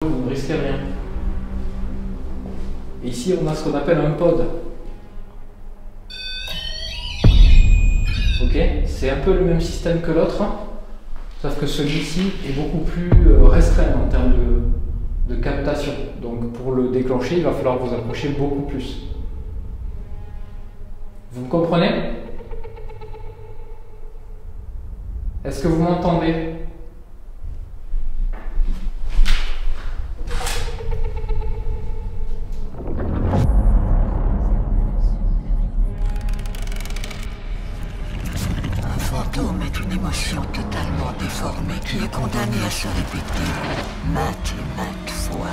Vous ne risquez rien. Et ici, on a ce qu'on appelle un pod. Ok, c'est un peu le même système que l'autre, sauf que celui-ci est beaucoup plus restreint en termes de captation. Donc pour le déclencher, il va falloir vous approcher beaucoup plus. Vous me comprenez? Est-ce que vous m'entendez? Un fantôme est une émotion totalement déformée qui est condamnée à se répéter maintes et maintes fois.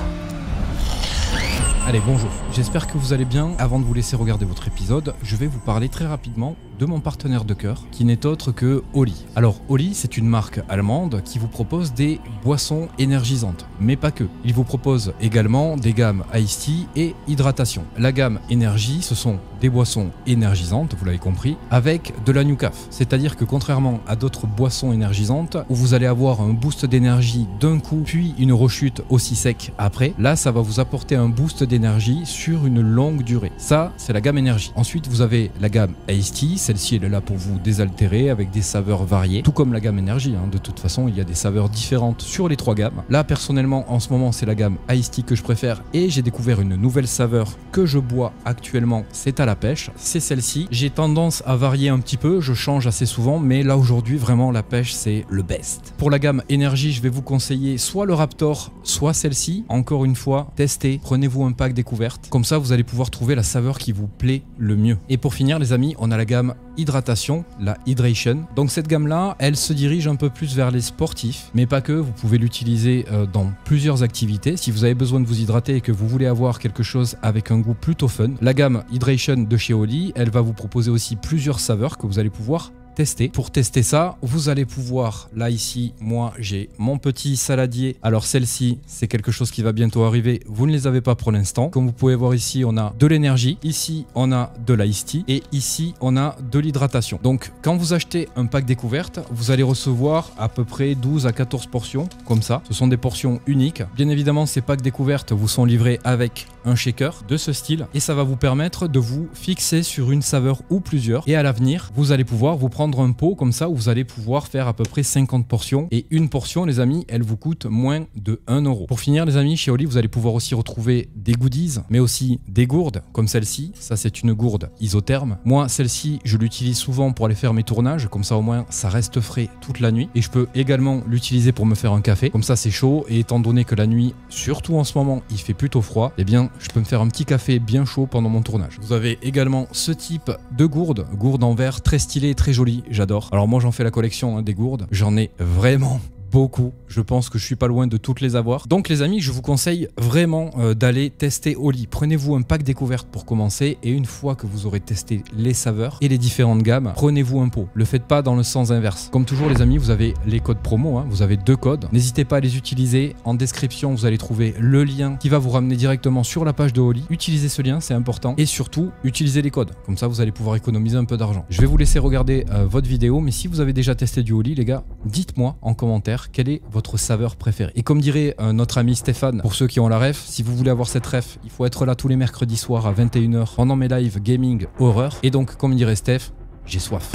Allez, bonjour, j'espère que vous allez bien. Avant de vous laisser regarder votre épisode, je vais vous parler très rapidement de mon partenaire de cœur, qui n'est autre que Oli. Alors, Oli, c'est une marque allemande qui vous propose des boissons énergisantes, mais pas que. Il vous propose également des gammes Iced Tea et hydratation. La gamme énergie, ce sont des boissons énergisantes, vous l'avez compris, avec de la New Caf. C'est-à-dire que contrairement à d'autres boissons énergisantes, où vous allez avoir un boost d'énergie d'un coup, puis une rechute aussi sec après, là, ça va vous apporter un boost d'énergie sur une longue durée. Ça, c'est la gamme énergie. Ensuite, vous avez la gamme Iced Tea. Celle-ci, elle est là pour vous désaltérer avec des saveurs variées, tout comme la gamme énergie. De toute façon, il y a des saveurs différentes sur les trois gammes. Là, personnellement, en ce moment, c'est la gamme Iced Tea que je préfère et j'ai découvert une nouvelle saveur que je bois actuellement. C'est à la pêche. C'est celle-ci. J'ai tendance à varier un petit peu. Je change assez souvent, mais là, aujourd'hui, vraiment, la pêche, c'est le best. Pour la gamme énergie, je vais vous conseiller soit le Raptor, soit celle-ci. Encore une fois, testez. Prenez-vous un pack découverte. Comme ça, vous allez pouvoir trouver la saveur qui vous plaît le mieux. Et pour finir, les amis, on a la gamme hydratation, la hydration. Donc cette gamme là, elle se dirige un peu plus vers les sportifs, mais pas que. Vous pouvez l'utiliser dans plusieurs activités. Si vous avez besoin de vous hydrater et que vous voulez avoir quelque chose avec un goût plutôt fun, la gamme hydration de chez Oli, elle va vous proposer aussi plusieurs saveurs que vous allez pouvoir tester. Pour tester ça, vous allez pouvoir, là ici, moi j'ai mon petit saladier. Alors celle-ci, c'est quelque chose qui va bientôt arriver. Vous ne les avez pas pour l'instant. Comme vous pouvez voir ici, on a de l'énergie. Ici, on a de l'Iced Tea. Et ici, on a de l'hydratation. Donc, quand vous achetez un pack découverte, vous allez recevoir à peu près 12 à 14 portions, comme ça. Ce sont des portions uniques. Bien évidemment, ces packs découvertes vous sont livrés avec un shaker de ce style. Et ça va vous permettre de vous fixer sur une saveur ou plusieurs. Et à l'avenir, vous allez pouvoir vous prendre un pot comme ça où vous allez pouvoir faire à peu près 50 portions et une portion, les amis, elle vous coûte moins de 1 euro. Pour finir, les amis, chez Oli, vous allez pouvoir aussi retrouver des goodies, mais aussi des gourdes comme celle-ci. Ça, c'est une gourde isotherme. Moi, celle-ci, je l'utilise souvent pour aller faire mes tournages, comme ça au moins ça reste frais toute la nuit. Et je peux également l'utiliser pour me faire un café, comme ça c'est chaud. Et étant donné que la nuit, surtout en ce moment, il fait plutôt froid, eh bien je peux me faire un petit café bien chaud pendant mon tournage. Vous avez également ce type de gourde en verre, très stylé, très joli. J'adore. Alors moi j'en fais la collection des gourdes. J'en ai vraiment beaucoup. Je pense que je suis pas loin de toutes les avoir. Donc les amis, je vous conseille vraiment d'aller tester Oli. Prenez-vous un pack découverte pour commencer et une fois que vous aurez testé les saveurs et les différentes gammes, prenez-vous un pot. Le faites pas dans le sens inverse. Comme toujours les amis, vous avez les codes promo. Vous avez 2 codes. N'hésitez pas à les utiliser. En description, vous allez trouver le lien qui va vous ramener directement sur la page de Oli. Utilisez ce lien, c'est important. Et surtout, utilisez les codes. Comme ça, vous allez pouvoir économiser un peu d'argent. Je vais vous laisser regarder votre vidéo, mais si vous avez déjà testé du Oli, les gars, dites-moi en commentaire quelle est votre saveur préférée. Et comme dirait notre ami Stéphane, pour ceux qui ont la ref, si vous voulez avoir cette ref, il faut être là tous les mercredis soirs à 21 h pendant mes lives gaming horreur. Et donc, comme dirait Steph, j'ai soif.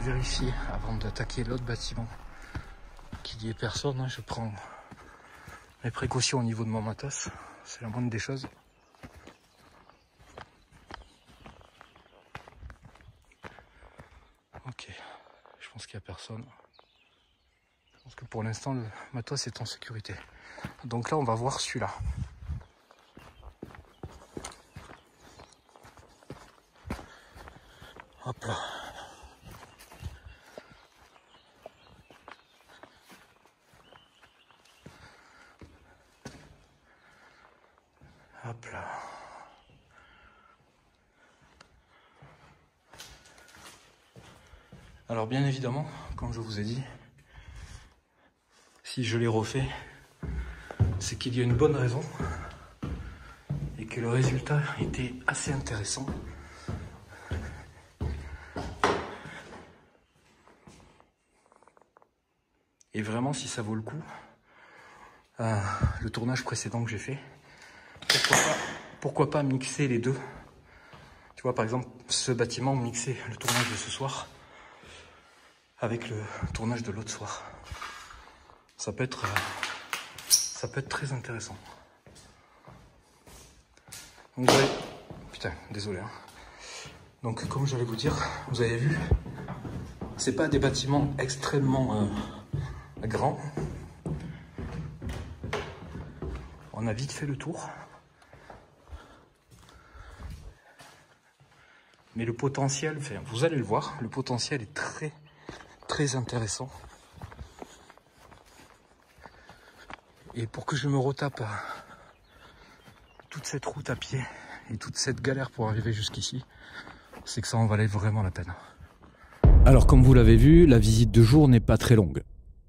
Vérifier avant d'attaquer l'autre bâtiment qu'il n'y ait personne. Je prends mes précautions au niveau de mon matos, c'est la moindre des choses. personne. Je pense que pour l'instant, le matos est en sécurité. Donc là, on va voir celui-là. Hop là. Hop là. Alors bien évidemment, comme je vous ai dit, si je l'ai refait, c'est qu'il y a une bonne raison et que le résultat était assez intéressant. Et vraiment, si ça vaut le coup, le tournage précédent que j'ai fait, pourquoi pas mixer les deux. Tu vois, par exemple, ce bâtiment, mixer le tournage de ce soir avec le tournage de l'autre soir. Ça peut être très intéressant. Donc, putain, désolé. Hein. Donc, comme j'allais vous dire, vous avez vu, c'est pas des bâtiments extrêmement grands. On a vite fait le tour. Mais le potentiel, enfin, vous allez le voir, le potentiel est très intéressant. Et pour que je me retape toute cette route à pied et toute cette galère pour arriver jusqu'ici, c'est que ça en valait vraiment la peine. Alors comme vous l'avez vu, la visite de jour n'est pas très longue.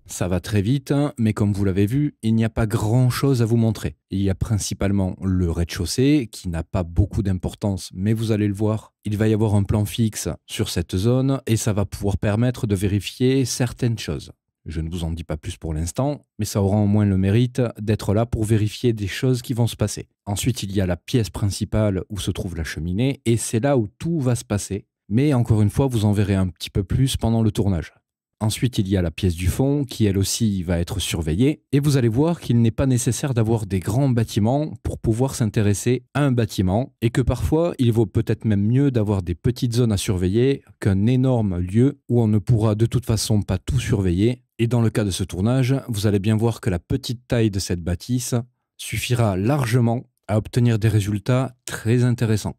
Ça va très vite, mais comme vous l'avez vu, il n'y a pas grand-chose à vous montrer. Il y a principalement le rez-de-chaussée, qui n'a pas beaucoup d'importance, mais vous allez le voir, il va y avoir un plan fixe sur cette zone, et ça va pouvoir permettre de vérifier certaines choses. Je ne vous en dis pas plus pour l'instant, mais ça aura au moins le mérite d'être là pour vérifier des choses qui vont se passer. Ensuite, il y a la pièce principale où se trouve la cheminée, et c'est là où tout va se passer. Mais encore une fois, vous en verrez un petit peu plus pendant le tournage. Ensuite, il y a la pièce du fond qui, elle aussi, va être surveillée. Et vous allez voir qu'il n'est pas nécessaire d'avoir des grands bâtiments pour pouvoir s'intéresser à un bâtiment et que parfois, il vaut peut-être même mieux d'avoir des petites zones à surveiller qu'un énorme lieu où on ne pourra de toute façon pas tout surveiller. Et dans le cas de ce tournage, vous allez bien voir que la petite taille de cette bâtisse suffira largement à obtenir des résultats très intéressants.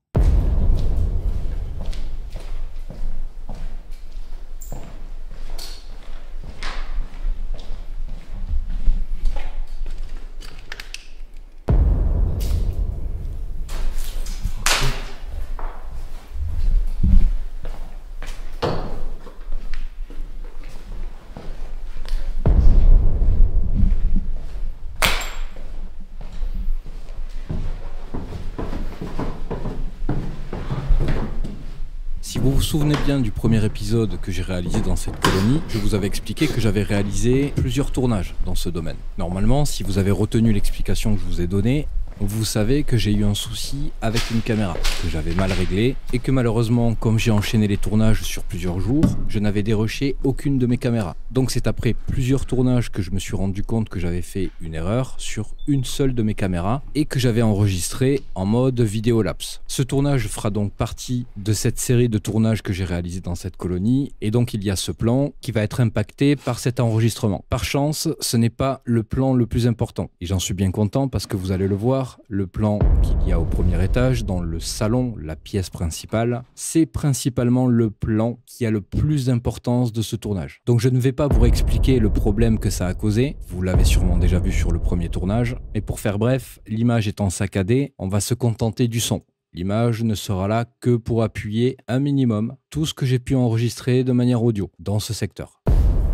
Si vous vous souvenez bien du premier épisode que j'ai réalisé dans cette colonie, je vous avais expliqué que j'avais réalisé plusieurs tournages dans ce domaine. Normalement, si vous avez retenu l'explication que je vous ai donnée, vous savez que j'ai eu un souci avec une caméra, que j'avais mal réglé et que malheureusement, comme j'ai enchaîné les tournages sur plusieurs jours, je n'avais déroché aucune de mes caméras. Donc c'est après plusieurs tournages que je me suis rendu compte que j'avais fait une erreur sur une seule de mes caméras et que j'avais enregistré en mode vidéolapse. Ce tournage fera donc partie de cette série de tournages que j'ai réalisé dans cette colonie et donc il y a ce plan qui va être impacté par cet enregistrement. Par chance, ce n'est pas le plan le plus important et j'en suis bien content parce que vous allez le voir, le plan qu'il y a au premier étage, dans le salon, la pièce principale, c'est principalement le plan qui a le plus d'importance de ce tournage. Donc je ne vais pas vous réexpliquer le problème que ça a causé, vous l'avez sûrement déjà vu sur le premier tournage, mais pour faire bref, l'image étant saccadée, on va se contenter du son. L'image ne sera là que pour appuyer un minimum tout ce que j'ai pu enregistrer de manière audio dans ce secteur.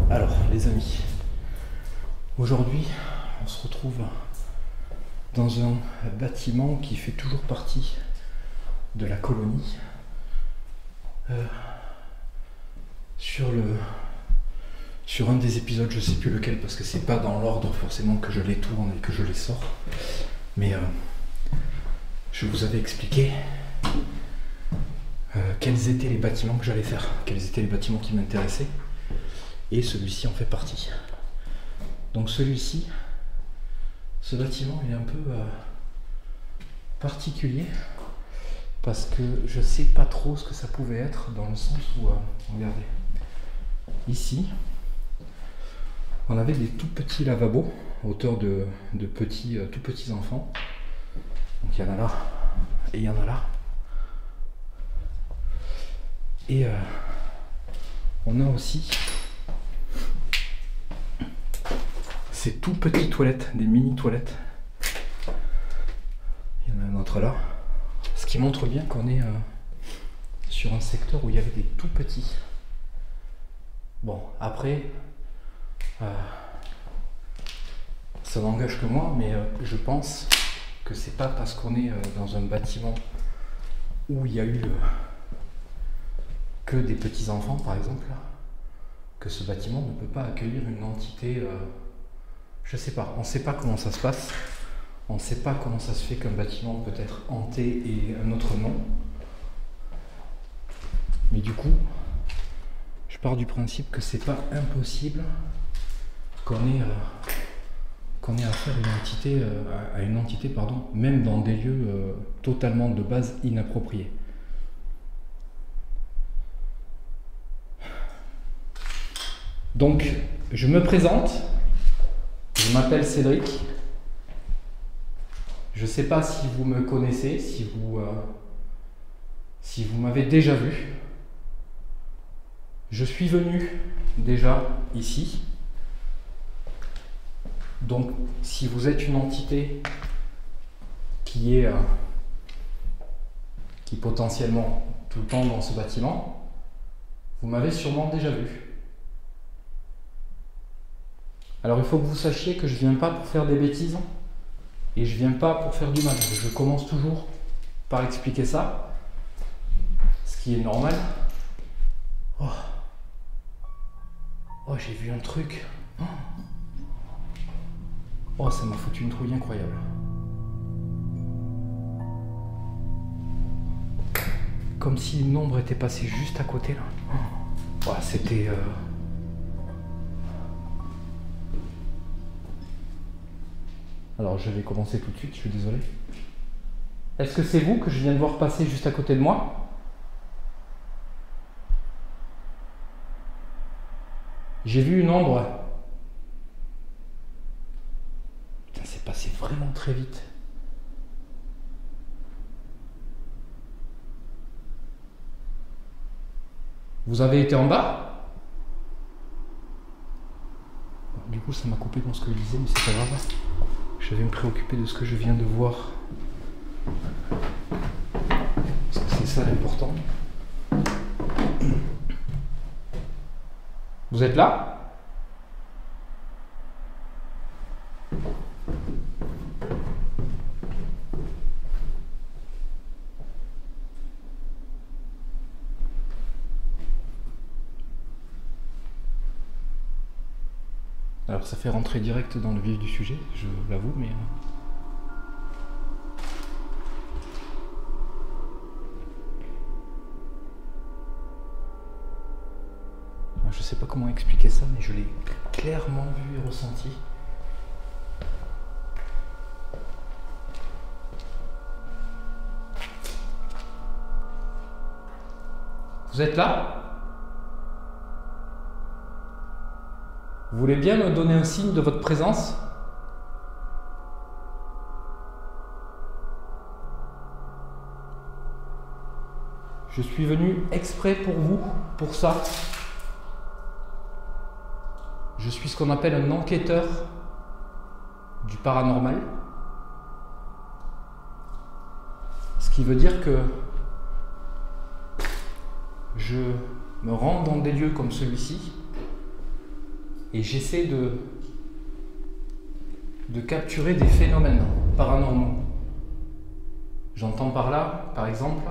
Alors les amis, aujourd'hui on se retrouve dans un bâtiment qui fait toujours partie de la colonie. Sur un des épisodes, je sais plus lequel parce que c'est pas dans l'ordre forcément que je les tourne et que je les sors, mais je vous avais expliqué quels étaient les bâtiments que j'allais faire, quels étaient les bâtiments qui m'intéressaient, et celui-ci en fait partie. Donc celui-ci, ce bâtiment il est un peu particulier parce que je sais pas trop ce que ça pouvait être, dans le sens où, regardez, ici, on avait des tout petits lavabos à hauteur de petits, tout petits enfants. Donc il y en a là et il y en a là. Et on a aussi ces tout petites toilettes, des mini toilettes. Il y en a un autre là. Ce qui montre bien qu'on est sur un secteur où il y avait des tout petits. Bon, après, ça n'engage que moi, mais je pense que c'est pas parce qu'on est dans un bâtiment où il y a eu que des petits enfants, par exemple, que ce bâtiment ne peut pas accueillir une entité. Je sais pas, on sait pas comment ça se passe, on sait pas comment ça se fait qu'un bâtiment peut être hanté et un autre non. Mais du coup, je pars du principe que c'est pas impossible qu'on ait affaire à une entité, pardon, même dans des lieux totalement de base inappropriés. Donc, je me présente, je m'appelle Cédric. Je ne sais pas si vous me connaissez, si vous m'avez déjà vu. Je suis venu déjà ici. Donc, si vous êtes une entité qui potentiellement tout le temps dans ce bâtiment, vous m'avez sûrement déjà vu. Alors, il faut que vous sachiez que je ne viens pas pour faire des bêtises et je ne viens pas pour faire du mal. Je commence toujours par expliquer ça, ce qui est normal. Oh, j'ai vu un truc. Oh, ça m'a foutu une trouille incroyable. Comme si une ombre était passée juste à côté là. Oh, c'était... Alors je vais commencer tout de suite, je suis désolé. Est-ce que c'est vous que je viens de voir passer juste à côté de moi? J'ai vu une ombre. Putain, c'est passé vraiment très vite. Vous avez été en bas? Du coup, ça m'a coupé dans ce que je disais, mais c'est pas grave. Je vais me préoccuper de ce que je viens de voir. Parce que c'est ça l'important. Vous êtes là? Alors ça fait rentrer direct dans le vif du sujet, je l'avoue, mais... Je sais pas comment expliquer ça, mais je l'ai clairement vu et ressenti. Vous êtes là? Vous voulez bien me donner un signe de votre présence? Je suis venu exprès pour vous, pour ça. Je suis ce qu'on appelle un enquêteur du paranormal. Ce qui veut dire que je me rends dans des lieux comme celui-ci et j'essaie de capturer des phénomènes paranormaux. J'entends par là, par exemple,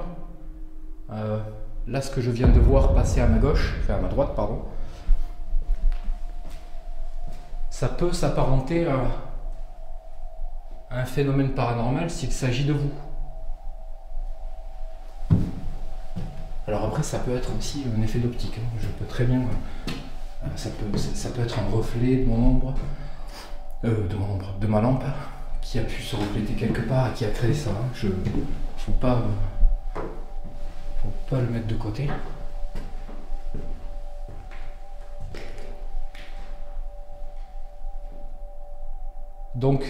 là ce que je viens de voir passer à ma gauche, enfin à ma droite, pardon, ça peut s'apparenter à un phénomène paranormal s'il s'agit de vous. Alors après, ça peut être aussi un effet d'optique. Je peux très bien... ça peut être un reflet de mon ombre, de ma lampe, qui a pu se refléter quelque part et qui a créé ça. Faut pas le mettre de côté. Donc,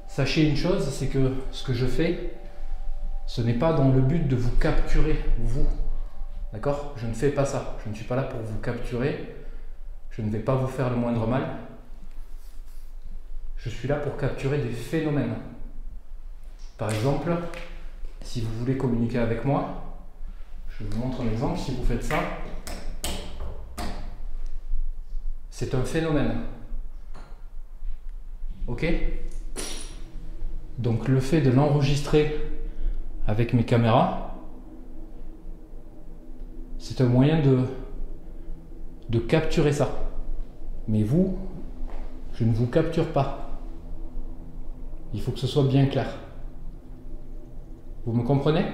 sachez une chose, c'est que ce que je fais, ce n'est pas dans le but de vous capturer, vous. D'accord? Je ne fais pas ça. Je ne suis pas là pour vous capturer. Je ne vais pas vous faire le moindre mal. Je suis là pour capturer des phénomènes. Par exemple, si vous voulez communiquer avec moi, je vous montre un exemple. Si vous faites ça, c'est un phénomène. Ok? Donc le fait de l'enregistrer avec mes caméras, c'est un moyen de capturer ça. Mais vous, je ne vous capture pas. Il faut que ce soit bien clair. Vous me comprenez?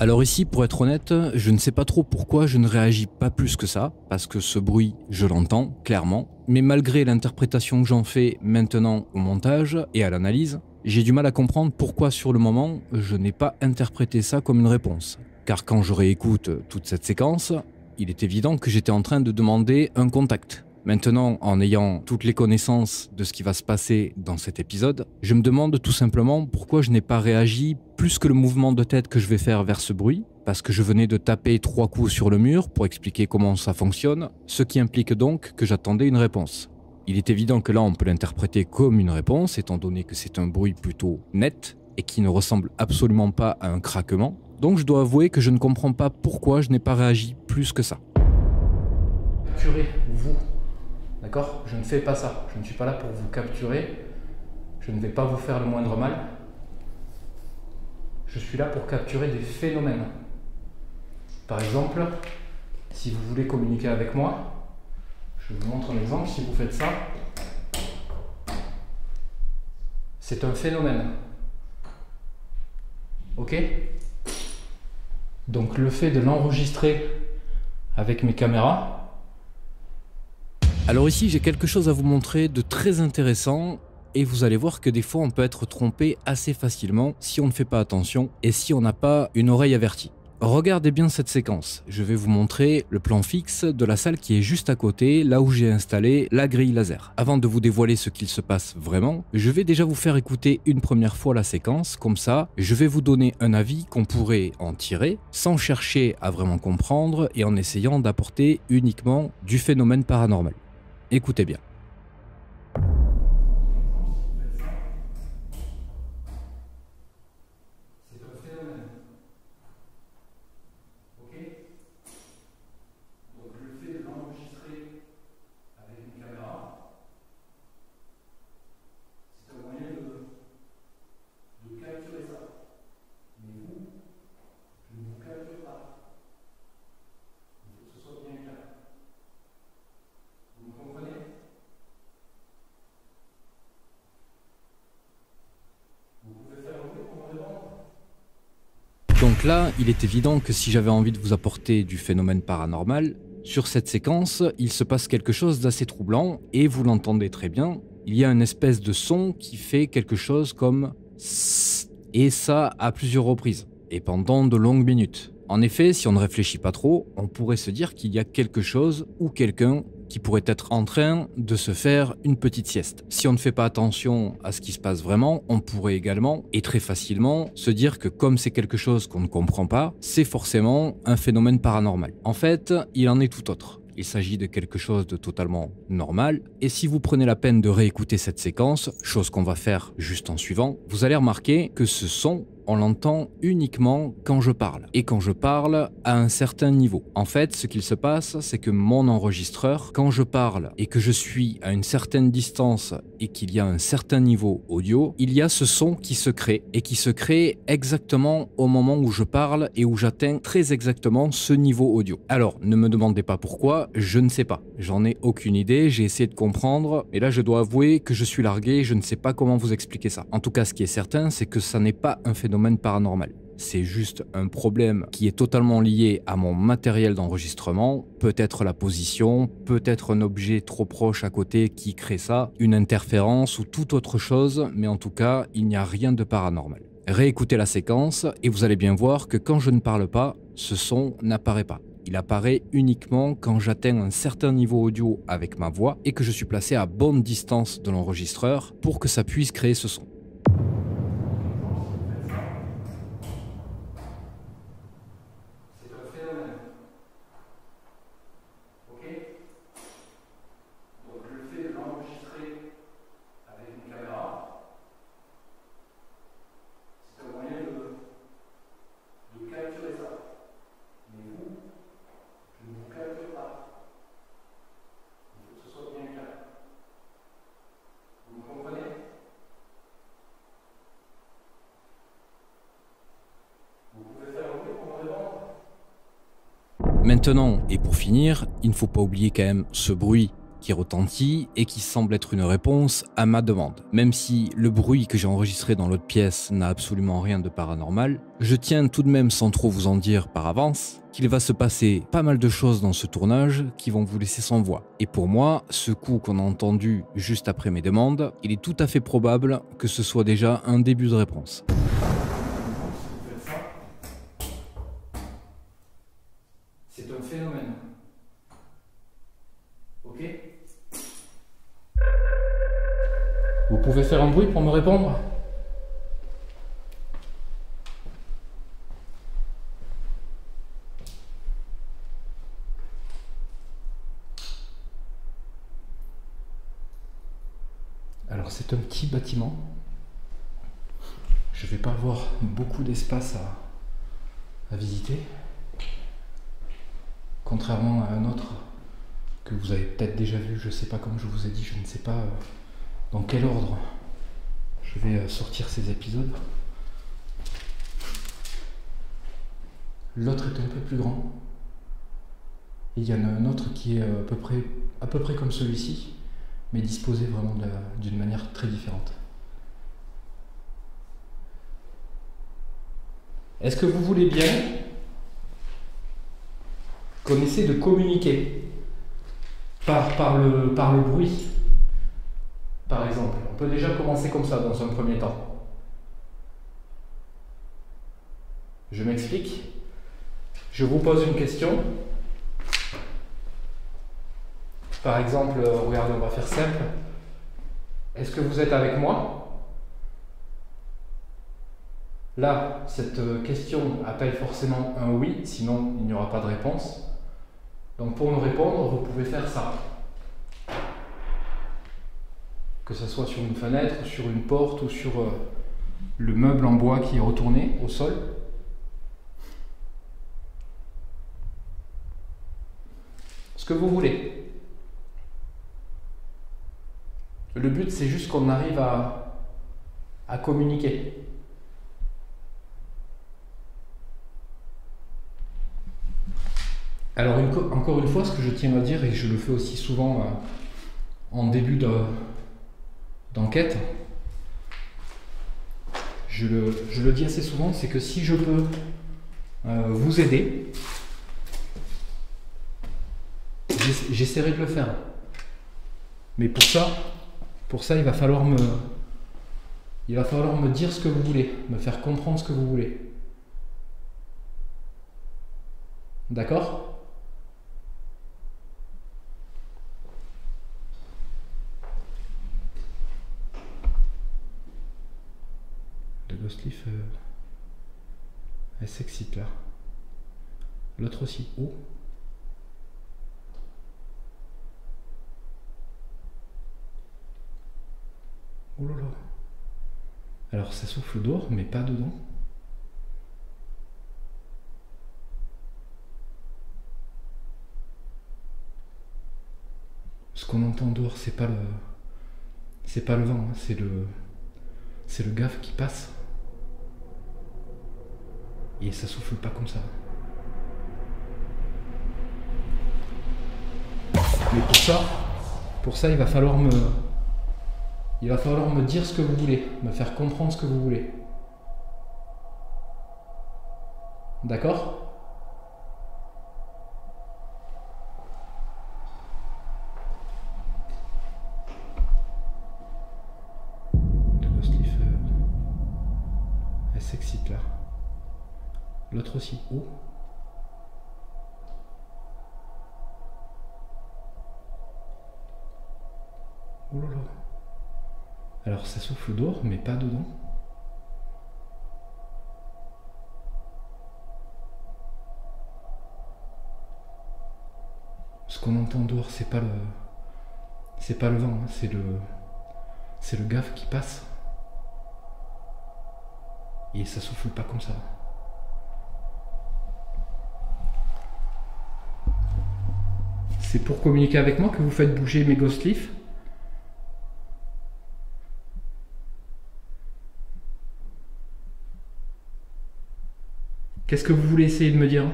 Alors ici, pour être honnête, je ne sais pas trop pourquoi je ne réagis pas plus que ça, parce que ce bruit, je l'entends, clairement. Mais malgré l'interprétation que j'en fais maintenant au montage et à l'analyse, j'ai du mal à comprendre pourquoi sur le moment, je n'ai pas interprété ça comme une réponse. Car quand je réécoute toute cette séquence, il est évident que j'étais en train de demander un contact. Maintenant, en ayant toutes les connaissances de ce qui va se passer dans cet épisode, je me demande tout simplement pourquoi je n'ai pas réagi plus que le mouvement de tête que je vais faire vers ce bruit, parce que je venais de taper 3 coups sur le mur pour expliquer comment ça fonctionne, ce qui implique donc que j'attendais une réponse. Il est évident que là on peut l'interpréter comme une réponse, étant donné que c'est un bruit plutôt net et qui ne ressemble absolument pas à un craquement, donc je dois avouer que je ne comprends pas pourquoi je n'ai pas réagi plus que ça. Capturez, vous. D'accord? Je ne fais pas ça. Je ne suis pas là pour vous capturer. Je ne vais pas vous faire le moindre mal. Je suis là pour capturer des phénomènes. Par exemple, si vous voulez communiquer avec moi, je vous montre un exemple. Si vous faites ça, c'est un phénomène. Ok? Donc le fait de l'enregistrer avec mes caméras, Alors ici, j'ai quelque chose à vous montrer de très intéressant et vous allez voir que des fois on peut être trompé assez facilement si on ne fait pas attention et si on n'a pas une oreille avertie. Regardez bien cette séquence, je vais vous montrer le plan fixe de la salle qui est juste à côté, là où j'ai installé la grille laser. Avant de vous dévoiler ce qu'il se passe vraiment, je vais déjà vous faire écouter une première fois la séquence, comme ça je vais vous donner un avis qu'on pourrait en tirer sans chercher à vraiment comprendre et en essayant d'apporter uniquement du phénomène paranormal. Écoutez bien. c'est un phénomène. Ok? Donc le fait de l'enregistrer avec une caméra, c'est un moyen de capturer ça. Mais vous, je ne vous capture pas. Il faut que ce soit bien clair. Vous me comprenez? Vous pouvez faire un bruit pour me répondre? Donc là, il est évident que si j'avais envie de vous apporter du phénomène paranormal, sur cette séquence, il se passe quelque chose d'assez troublant, et vous l'entendez très bien, il y a une espèce de son qui fait quelque chose comme SSS, et ça à plusieurs reprises, et pendant de longues minutes. En effet, si on ne réfléchit pas trop, on pourrait se dire qu'il y a quelque chose ou quelqu'un qui pourrait être en train de se faire une petite sieste. Si on ne fait pas attention à ce qui se passe vraiment, on pourrait également, et très facilement, se dire que comme c'est quelque chose qu'on ne comprend pas, c'est forcément un phénomène paranormal. En fait, il en est tout autre. Il s'agit de quelque chose de totalement normal, et si vous prenez la peine de réécouter cette séquence, chose qu'on va faire juste en suivant, vous allez remarquer que ce son, on l'entend uniquement quand je parle, et quand je parle à un certain niveau. En fait, ce qu'il se passe, c'est que mon enregistreur, quand je parle et que je suis à une certaine distance et qu'il y a un certain niveau audio, il y a ce son qui se crée, et qui se crée exactement au moment où je parle et où j'atteins très exactement ce niveau audio. Alors, ne me demandez pas pourquoi, je ne sais pas. J'en ai aucune idée, j'ai essayé de comprendre, et là je dois avouer que je suis largué, je ne sais pas comment vous expliquer ça. En tout cas, ce qui est certain, c'est que ça n'est pas un phénomène paranormal. C'est juste un problème qui est totalement lié à mon matériel d'enregistrement, peut-être la position, peut-être un objet trop proche à côté qui crée ça, une interférence ou toute autre chose, mais en tout cas, il n'y a rien de paranormal. Réécoutez la séquence et vous allez bien voir que quand je ne parle pas, ce son n'apparaît pas. il apparaît uniquement quand j'atteins un certain niveau audio avec ma voix et que je suis placé à bonne distance de l'enregistreur pour que ça puisse créer ce son. Maintenant, et pour finir, il ne faut pas oublier quand même ce bruit qui retentit et qui semble être une réponse à ma demande. Même si le bruit que j'ai enregistré dans l'autre pièce n'a absolument rien de paranormal, je tiens tout de même, sans trop vous en dire par avance, qu'il va se passer pas mal de choses dans ce tournage qui vont vous laisser sans voix. Et pour moi, ce coup qu'on a entendu juste après mes demandes, il est tout à fait probable que ce soit déjà un début de réponse. C'est un phénomène. Ok? Vous pouvez faire un bruit pour me répondre? Alors c'est un petit bâtiment. Je vais pas avoir beaucoup d'espace à visiter. Contrairement à un autre que vous avez peut-être déjà vu, je ne sais pas, comme je vous ai dit, je ne sais pas dans quel ordre je vais sortir ces épisodes. L'autre est un peu plus grand. Et il y en a un autre qui est à peu près comme celui-ci, mais disposé vraiment d'une manière très différente. Est-ce que vous voulez bien qu'on essaie de communiquer par le bruit, par exemple? On peut déjà commencer comme ça dans un premier temps. Je m'explique. Je vous pose une question. Par exemple, regardez, on va faire simple. Est-ce que vous êtes avec moi? Là, cette question appelle forcément un oui, sinon il n'y aura pas de réponse. Donc pour me répondre, vous pouvez faire ça. Que ce soit sur une fenêtre, sur une porte ou sur le meuble en bois qui est retourné au sol. Ce que vous voulez. Le but, c'est juste qu'on arrive à communiquer. Alors encore une fois, ce que je tiens à dire, et je le fais aussi souvent en début d'enquête, je le dis assez souvent, c'est que si je peux vous aider, j'essaierai de le faire. Mais pour ça, il va falloir me dire ce que vous voulez, me faire comprendre ce que vous voulez. D'accord ? Le Ghost Leaf, elle s'excite là. L'autre aussi. Oh. Oh là là. Alors ça souffle dehors, mais pas dedans. Ce qu'on entend dehors, c'est pas le vent, hein, c'est le gaffe qui passe. Et ça souffle pas comme ça. Mais pour ça, il va falloir me dire ce que vous voulez, me faire comprendre ce que vous voulez. D'accord ? Le Ghost Leaf, elle s'excite là. L'autre aussi. Oh. Oh là là. Alors ça souffle dehors, mais pas dedans. Ce qu'on entend dehors, c'est pas le vent, hein, c'est le gaffe qui passe. Et ça souffle pas comme ça. C'est pour communiquer avec moi que vous faites bouger mes ghost leaf. Qu'est-ce que vous voulez essayer de me dire?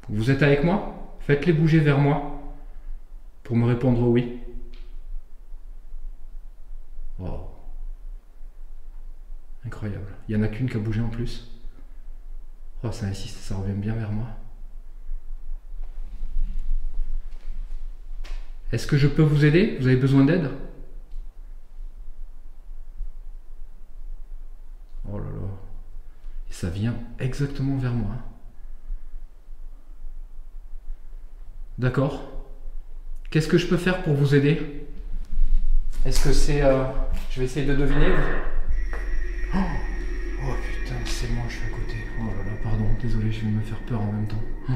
Vous êtes avec moi? Faites-les bouger vers moi pour me répondre oui. Wow. Incroyable. Il n'y en a qu'une qui a bougé en plus. Oh, ça insiste, ça revient bien vers moi. Est-ce que je peux vous aider? Vous avez besoin d'aide? Oh là là. Et ça vient exactement vers moi. D'accord. Qu'est-ce que je peux faire pour vous aider? Est-ce que c'est... Je vais essayer de deviner. Oh, oh putain, c'est moi, je suis à côté. Oh là là, pardon, désolé, je vais me faire peur en même temps. Oh.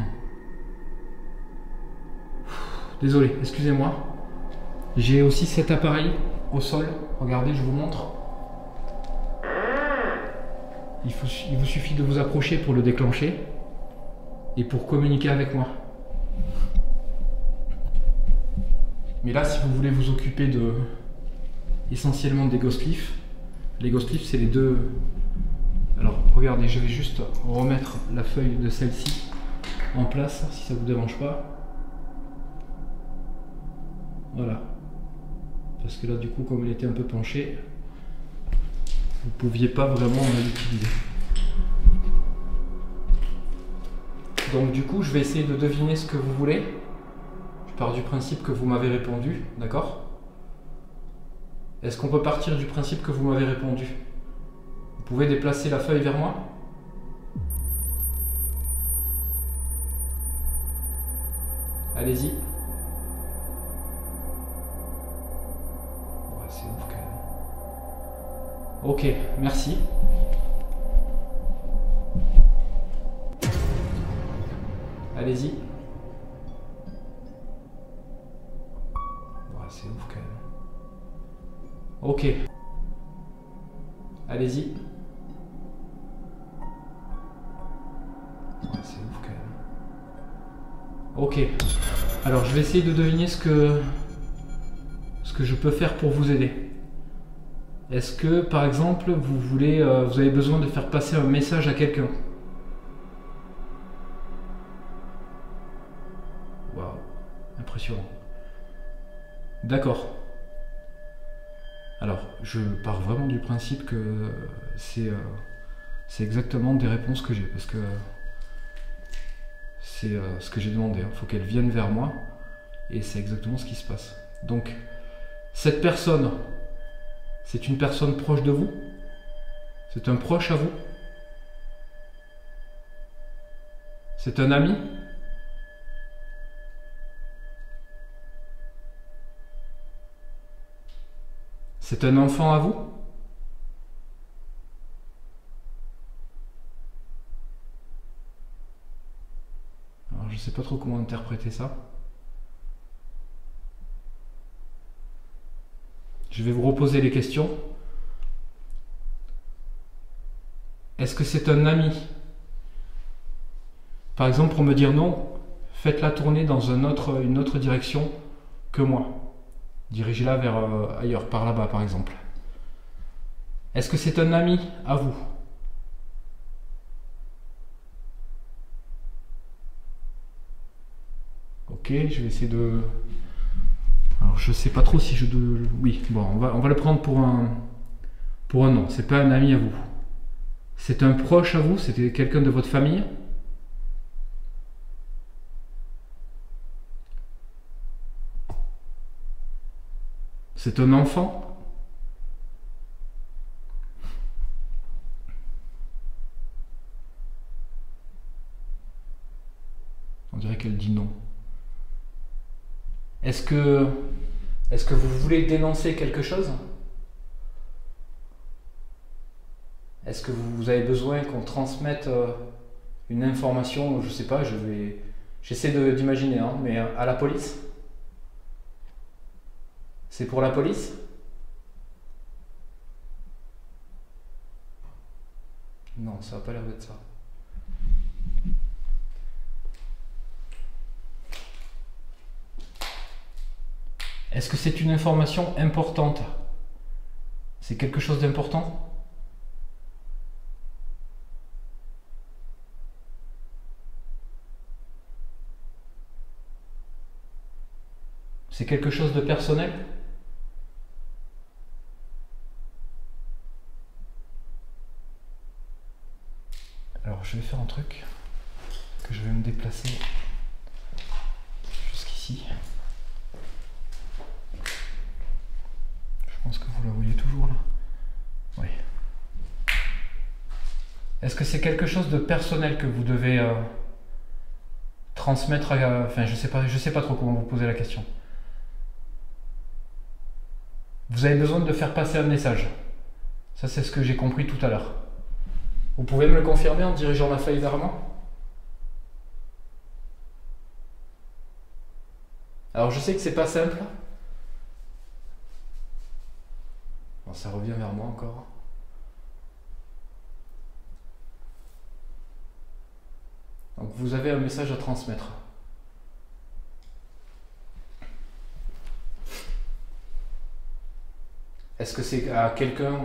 Désolé, excusez-moi. J'ai aussi cet appareil au sol. Regardez, je vous montre. Il vous suffit de vous approcher pour le déclencher et pour communiquer avec moi. Mais là, si vous voulez vous occuper essentiellement des ghost leaf, les ghost leaf, c'est les deux. Alors, regardez, je vais juste remettre la feuille de celle-ci en place, si ça vous dérange pas. Voilà. Parce que là, du coup, comme elle était un peu penchée, vous pouviez pas vraiment l'utiliser. Donc, du coup, je vais essayer de deviner ce que vous voulez. Je pars du principe que vous m'avez répondu, d'accord? Est-ce qu'on peut partir du principe que vous m'avez répondu? Vous pouvez déplacer la feuille vers moi? Allez-y. Ouais, c'est ouf quand même. Ok, merci. Allez-y. Ouais, c'est ouf quand même. Ok. Allez-y. Ouais, c'est ouf quand même. Ok. Alors je vais essayer de deviner ce que je peux faire pour vous aider. Est-ce que par exemple vous avez besoin de faire passer un message à quelqu'un? Waouh, impressionnant. D'accord. Alors, je pars vraiment du principe que c'est exactement des réponses que j'ai, parce que c'est ce que j'ai demandé. Il faut qu'elles viennent vers moi, et c'est exactement ce qui se passe. Donc, cette personne, c'est une personne proche de vous? C'est un proche à vous? C'est un ami? C'est un enfant à vous? Alors, je ne sais pas trop comment interpréter ça. Je vais vous reposer les questions. Est-ce que c'est un ami? Par exemple, pour me dire non, faites-la tourner dans une autre direction que moi. Dirigez-la vers ailleurs, par là-bas par exemple. Est-ce que c'est un ami à vous? Ok, je vais essayer de... Alors je sais pas trop si je dois... Oui, bon, on va le prendre pour un non. C'est pas un ami à vous. C'est un proche à vous? C'était quelqu'un de votre famille? C'est un enfant? On dirait qu'elle dit non. Est-ce que Est-ce que vous voulez dénoncer quelque chose? Est-ce que vous avez besoin qu'on transmette une information, je sais pas, j'essaie d'imaginer, hein, mais à la police? C'est pour la police? Non, ça n'a pas l'air d'être ça. Est-ce que c'est une information importante? C'est quelque chose d'important? C'est quelque chose de personnel? Alors je vais faire un truc, que je vais me déplacer jusqu'ici. Je pense que vous la voyez toujours là. Oui. Est-ce que c'est quelque chose de personnel que vous devez transmettre à... Enfin, je sais pas trop comment vous poser la question. Vous avez besoin de faire passer un message. Ça, c'est ce que j'ai compris tout à l'heure. Vous pouvez me le confirmer en dirigeant la feuille vers moi? Alors, je sais que c'est pas simple. Bon, ça revient vers moi encore. Donc, vous avez un message à transmettre. Est-ce que c'est à quelqu'un,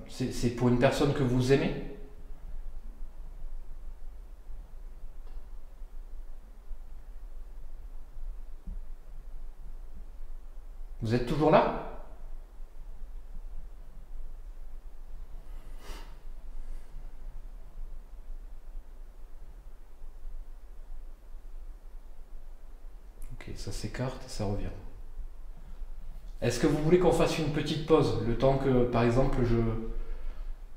c'est pour une personne que vous aimez? Vous êtes toujours là? Ok, ça s'écarte et ça revient. Est-ce que vous voulez qu'on fasse une petite pause, le temps que, par exemple,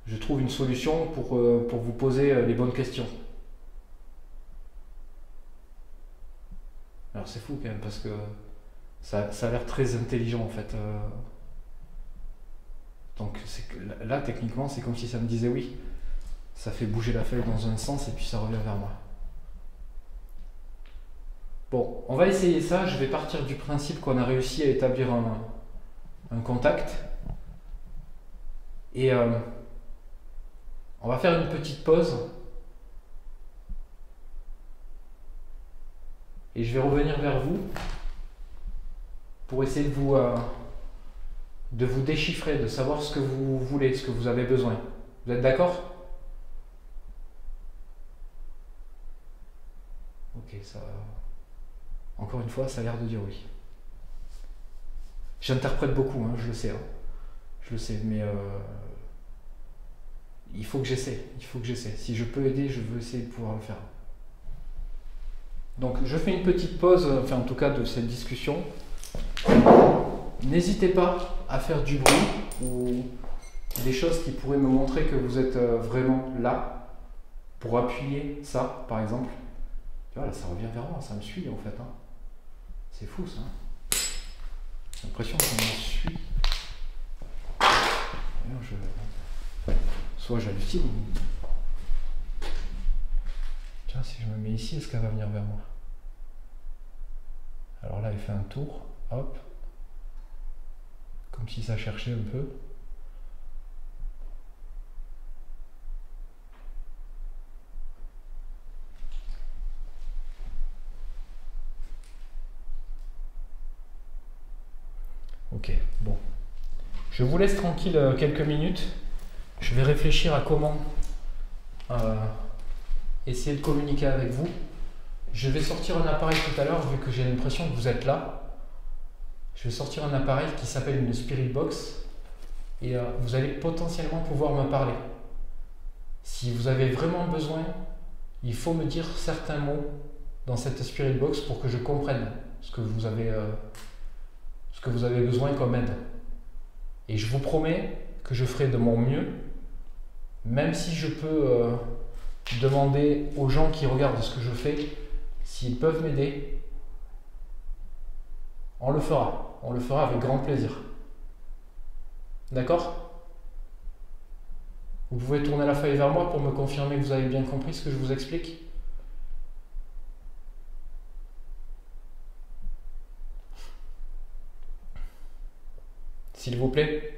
je trouve une solution pour vous poser les bonnes questions? Alors c'est fou quand même, parce que ça a l'air très intelligent en fait. Donc là, techniquement, c'est comme si ça me disait oui. Ça fait bouger la feuille dans un sens et puis ça revient vers moi. Bon, on va essayer ça. Je vais partir du principe qu'on a réussi à établir un contact. Et on va faire une petite pause. Et je vais revenir vers vous pour essayer de vous déchiffrer, de savoir ce que vous voulez, ce que vous avez besoin. Vous êtes d'accord? Ok, ça... Encore une fois, ça a l'air de dire oui. J'interprète beaucoup, hein, je le sais. Hein. Je le sais, mais il faut que j'essaie. Il faut que j'essaie. Si je peux aider, je veux essayer de pouvoir le faire. Donc, je fais une petite pause, enfin en tout cas de cette discussion. N'hésitez pas à faire du bruit ou des choses qui pourraient me montrer que vous êtes vraiment là pour appuyer ça, par exemple. Tu vois, là, ça revient vers moi, ça me suit en fait. Hein. C'est fou ça. J'ai l'impression que ça me suit. D'ailleurs, soit j'hallucine. Tiens, si je me mets ici, est-ce qu'elle va venir vers moi? Alors là, elle fait un tour, hop. Comme si ça cherchait un peu. Ok, bon. Je vous laisse tranquille quelques minutes. Je vais réfléchir à comment essayer de communiquer avec vous. Je vais sortir un appareil tout à l'heure, vu que j'ai l'impression que vous êtes là. Je vais sortir un appareil qui s'appelle une Spirit Box et vous allez potentiellement pouvoir me parler. Si vous avez vraiment besoin, il faut me dire certains mots dans cette Spirit Box pour que je comprenne ce que vous avez besoin comme aide. Et je vous promets que je ferai de mon mieux, même si je peux demander aux gens qui regardent ce que je fais, s'ils peuvent m'aider, on le fera. on le fera avec grand plaisir. D'accord? Vous pouvez tourner la feuille vers moi pour me confirmer que vous avez bien compris ce que je vous explique? S'il vous plaît.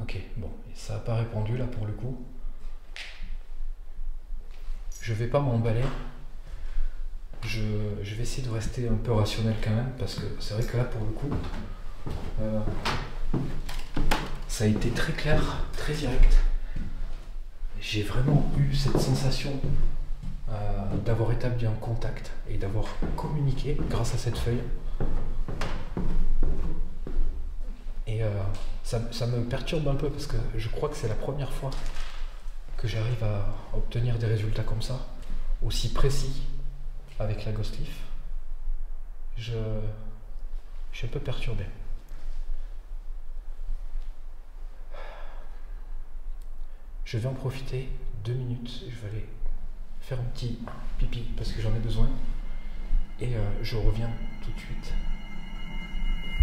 Ok, bon, ça n'a pas répondu là pour le coup. Je vais pas m'emballer. Je vais essayer de rester un peu rationnel quand même, parce que c'est vrai que là pour le coup, ça a été très clair, très direct. J'ai vraiment eu cette sensation d'avoir établi un contact et d'avoir communiqué grâce à cette feuille. Et ça me perturbe un peu parce que je crois que c'est la première fois que j'arrive à obtenir des résultats comme ça, aussi précis avec la Ghost Leaf. Je suis un peu perturbé. Je vais en profiter 2 minutes, je vais aller faire un petit pipi parce que j'en ai besoin et je reviens tout de suite.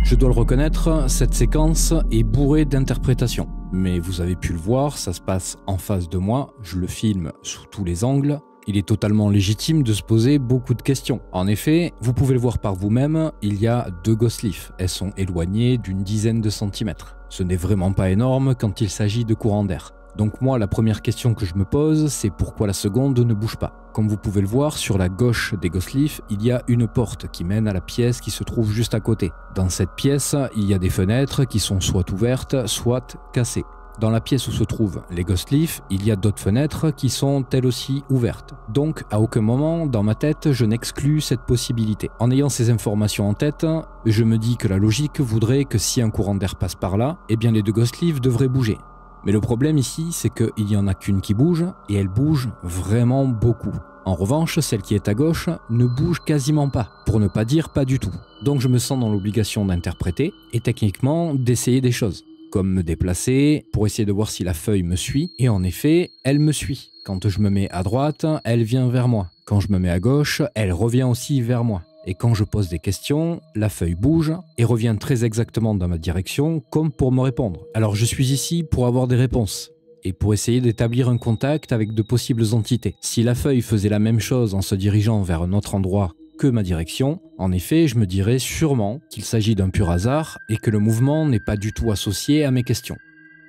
Je dois le reconnaître, cette séquence est bourrée d'interprétations. Mais vous avez pu le voir, ça se passe en face de moi, je le filme sous tous les angles. Il est totalement légitime de se poser beaucoup de questions. En effet, vous pouvez le voir par vous-même, il y a 2 Ghost Leaf. Elles sont éloignées d'une dizaine de centimètres. Ce n'est vraiment pas énorme quand il s'agit de courants d'air. Donc moi, la première question que je me pose, c'est pourquoi la seconde ne bouge pas. Comme vous pouvez le voir, sur la gauche des Ghost Leaf, il y a une porte qui mène à la pièce qui se trouve juste à côté. Dans cette pièce, il y a des fenêtres qui sont soit ouvertes, soit cassées. Dans la pièce où se trouvent les Ghost Leaf, il y a d'autres fenêtres qui sont elles aussi ouvertes. Donc, à aucun moment, dans ma tête, je n'exclus cette possibilité. En ayant ces informations en tête, je me dis que la logique voudrait que si un courant d'air passe par là, eh bien les 2 Ghost Leaf devraient bouger. Mais le problème ici, c'est qu'il n'y en a qu'une qui bouge, et elle bouge vraiment beaucoup. En revanche, celle qui est à gauche ne bouge quasiment pas, pour ne pas dire pas du tout. Donc je me sens dans l'obligation d'interpréter, et techniquement d'essayer des choses. Comme me déplacer, pour essayer de voir si la feuille me suit, et en effet, elle me suit. Quand je me mets à droite, elle vient vers moi. Quand je me mets à gauche, elle revient aussi vers moi. Et quand je pose des questions, la feuille bouge et revient très exactement dans ma direction, comme pour me répondre. Alors je suis ici pour avoir des réponses, et pour essayer d'établir un contact avec de possibles entités. Si la feuille faisait la même chose en se dirigeant vers un autre endroit que ma direction, en effet, je me dirais sûrement qu'il s'agit d'un pur hasard et que le mouvement n'est pas du tout associé à mes questions.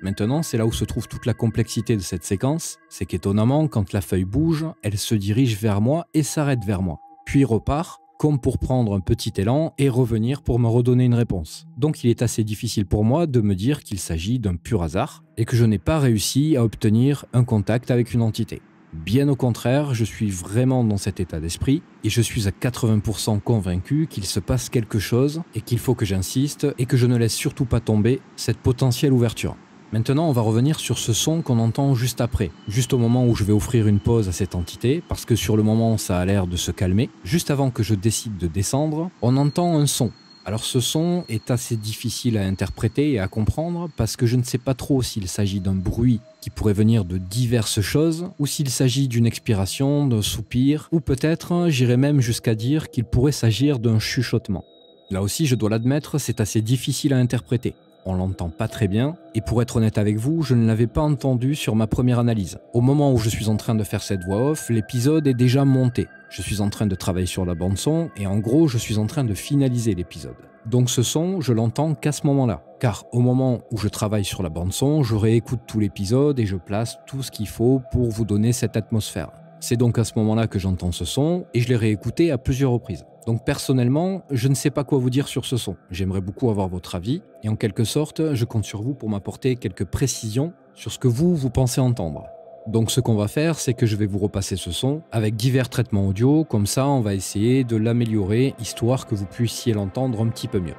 Maintenant, c'est là où se trouve toute la complexité de cette séquence, c'est qu'étonnamment, quand la feuille bouge, elle se dirige vers moi et s'arrête vers moi, puis repart, comme pour prendre un petit élan et revenir pour me redonner une réponse. Donc il est assez difficile pour moi de me dire qu'il s'agit d'un pur hasard et que je n'ai pas réussi à obtenir un contact avec une entité. Bien au contraire, je suis vraiment dans cet état d'esprit et je suis à 80% convaincu qu'il se passe quelque chose et qu'il faut que j'insiste et que je ne laisse surtout pas tomber cette potentielle ouverture. Maintenant, on va revenir sur ce son qu'on entend juste après, juste au moment où je vais offrir une pause à cette entité, parce que sur le moment, ça a l'air de se calmer. Juste avant que je décide de descendre, on entend un son. Alors ce son est assez difficile à interpréter et à comprendre, parce que je ne sais pas trop s'il s'agit d'un bruit qui pourrait venir de diverses choses, ou s'il s'agit d'une expiration, d'un soupir, ou peut-être, j'irais même jusqu'à dire qu'il pourrait s'agir d'un chuchotement. Là aussi, je dois l'admettre, c'est assez difficile à interpréter. On l'entend pas très bien, et pour être honnête avec vous, je ne l'avais pas entendu sur ma première analyse. Au moment où je suis en train de faire cette voix off, l'épisode est déjà monté. Je suis en train de travailler sur la bande-son, et en gros, je suis en train de finaliser l'épisode. Donc ce son, je l'entends qu'à ce moment-là. Car au moment où je travaille sur la bande-son, je réécoute tout l'épisode et je place tout ce qu'il faut pour vous donner cette atmosphère. C'est donc à ce moment-là que j'entends ce son, et je l'ai réécouté à plusieurs reprises. Donc personnellement, je ne sais pas quoi vous dire sur ce son. J'aimerais beaucoup avoir votre avis, et en quelque sorte, je compte sur vous pour m'apporter quelques précisions sur ce que vous pensez entendre. Donc ce qu'on va faire, c'est que je vais vous repasser ce son avec divers traitements audio, comme ça on va essayer de l'améliorer, histoire que vous puissiez l'entendre un petit peu mieux.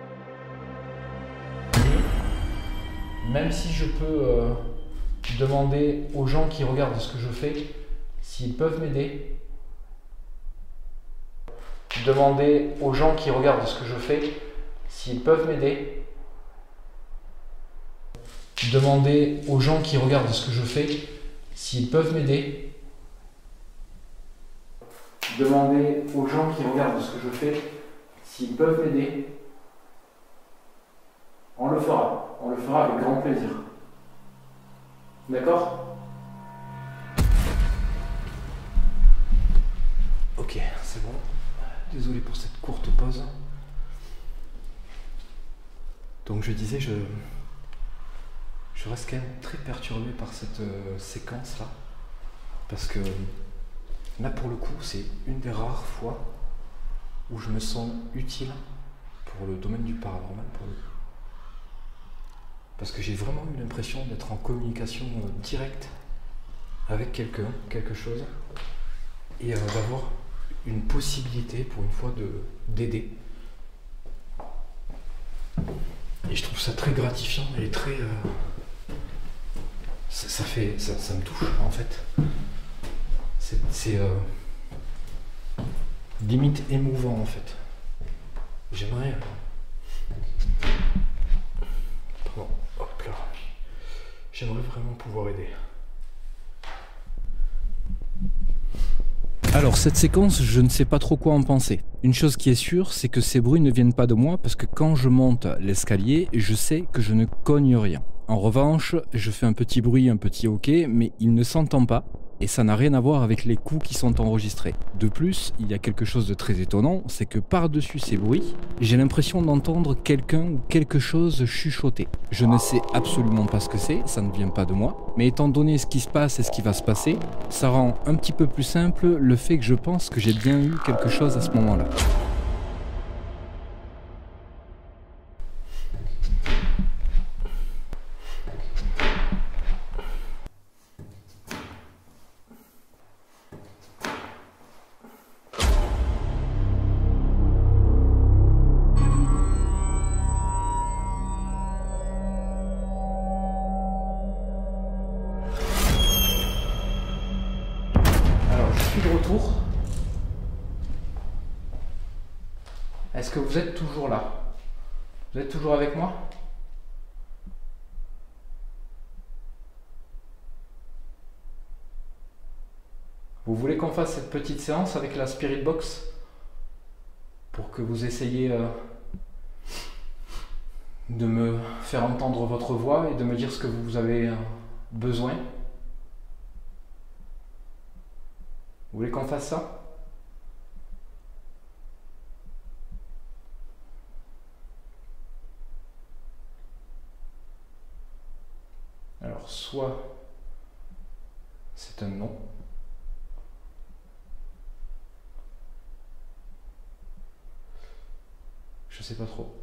Même si je peux demander aux gens qui regardent ce que je fais s'ils peuvent m'aider, demander aux gens qui regardent ce que je fais s'ils peuvent m'aider. Demander aux gens qui regardent ce que je fais s'ils peuvent m'aider. Demander aux gens qui regardent ce que je fais s'ils peuvent m'aider. On le fera avec grand plaisir. D'accord? Ok, c'est bon. Désolé pour cette courte pause. Donc je disais, je reste quand même très perturbé par cette séquence-là. Parce que là, pour le coup, c'est une des rares fois où je me sens utile pour le domaine du paranormal, pour le coup. Parce que j'ai vraiment eu l'impression d'être en communication directe avec quelqu'un, quelque chose, et d'avoir une possibilité, pour une fois, d'aider. Et je trouve ça très gratifiant et très... ça me touche, en fait. C'est limite émouvant, en fait. J'aimerais... Pardon, hop là. J'aimerais vraiment pouvoir aider. Alors cette séquence, je ne sais pas trop quoi en penser. Une chose qui est sûre, c'est que ces bruits ne viennent pas de moi parce que quand je monte l'escalier, je sais que je ne cogne rien. En revanche, je fais un petit bruit, un petit hoquet, mais il ne s'entend pas et ça n'a rien à voir avec les coups qui sont enregistrés. De plus, il y a quelque chose de très étonnant, c'est que par-dessus ces bruits, j'ai l'impression d'entendre quelqu'un ou quelque chose chuchoter. Je ne sais absolument pas ce que c'est, ça ne vient pas de moi, mais étant donné ce qui se passe et ce qui va se passer, ça rend un petit peu plus simple le fait que je pense que j'ai bien eu quelque chose à ce moment-là. De retour. Est-ce que vous êtes toujours là? Vous êtes toujours avec moi? Vous voulez qu'on fasse cette petite séance avec la Spirit Box pour que vous essayiez de me faire entendre votre voix et de me dire ce que vous avez besoin? Vous voulez qu'on fasse ça? Alors, soit c'est un non, je sais pas trop.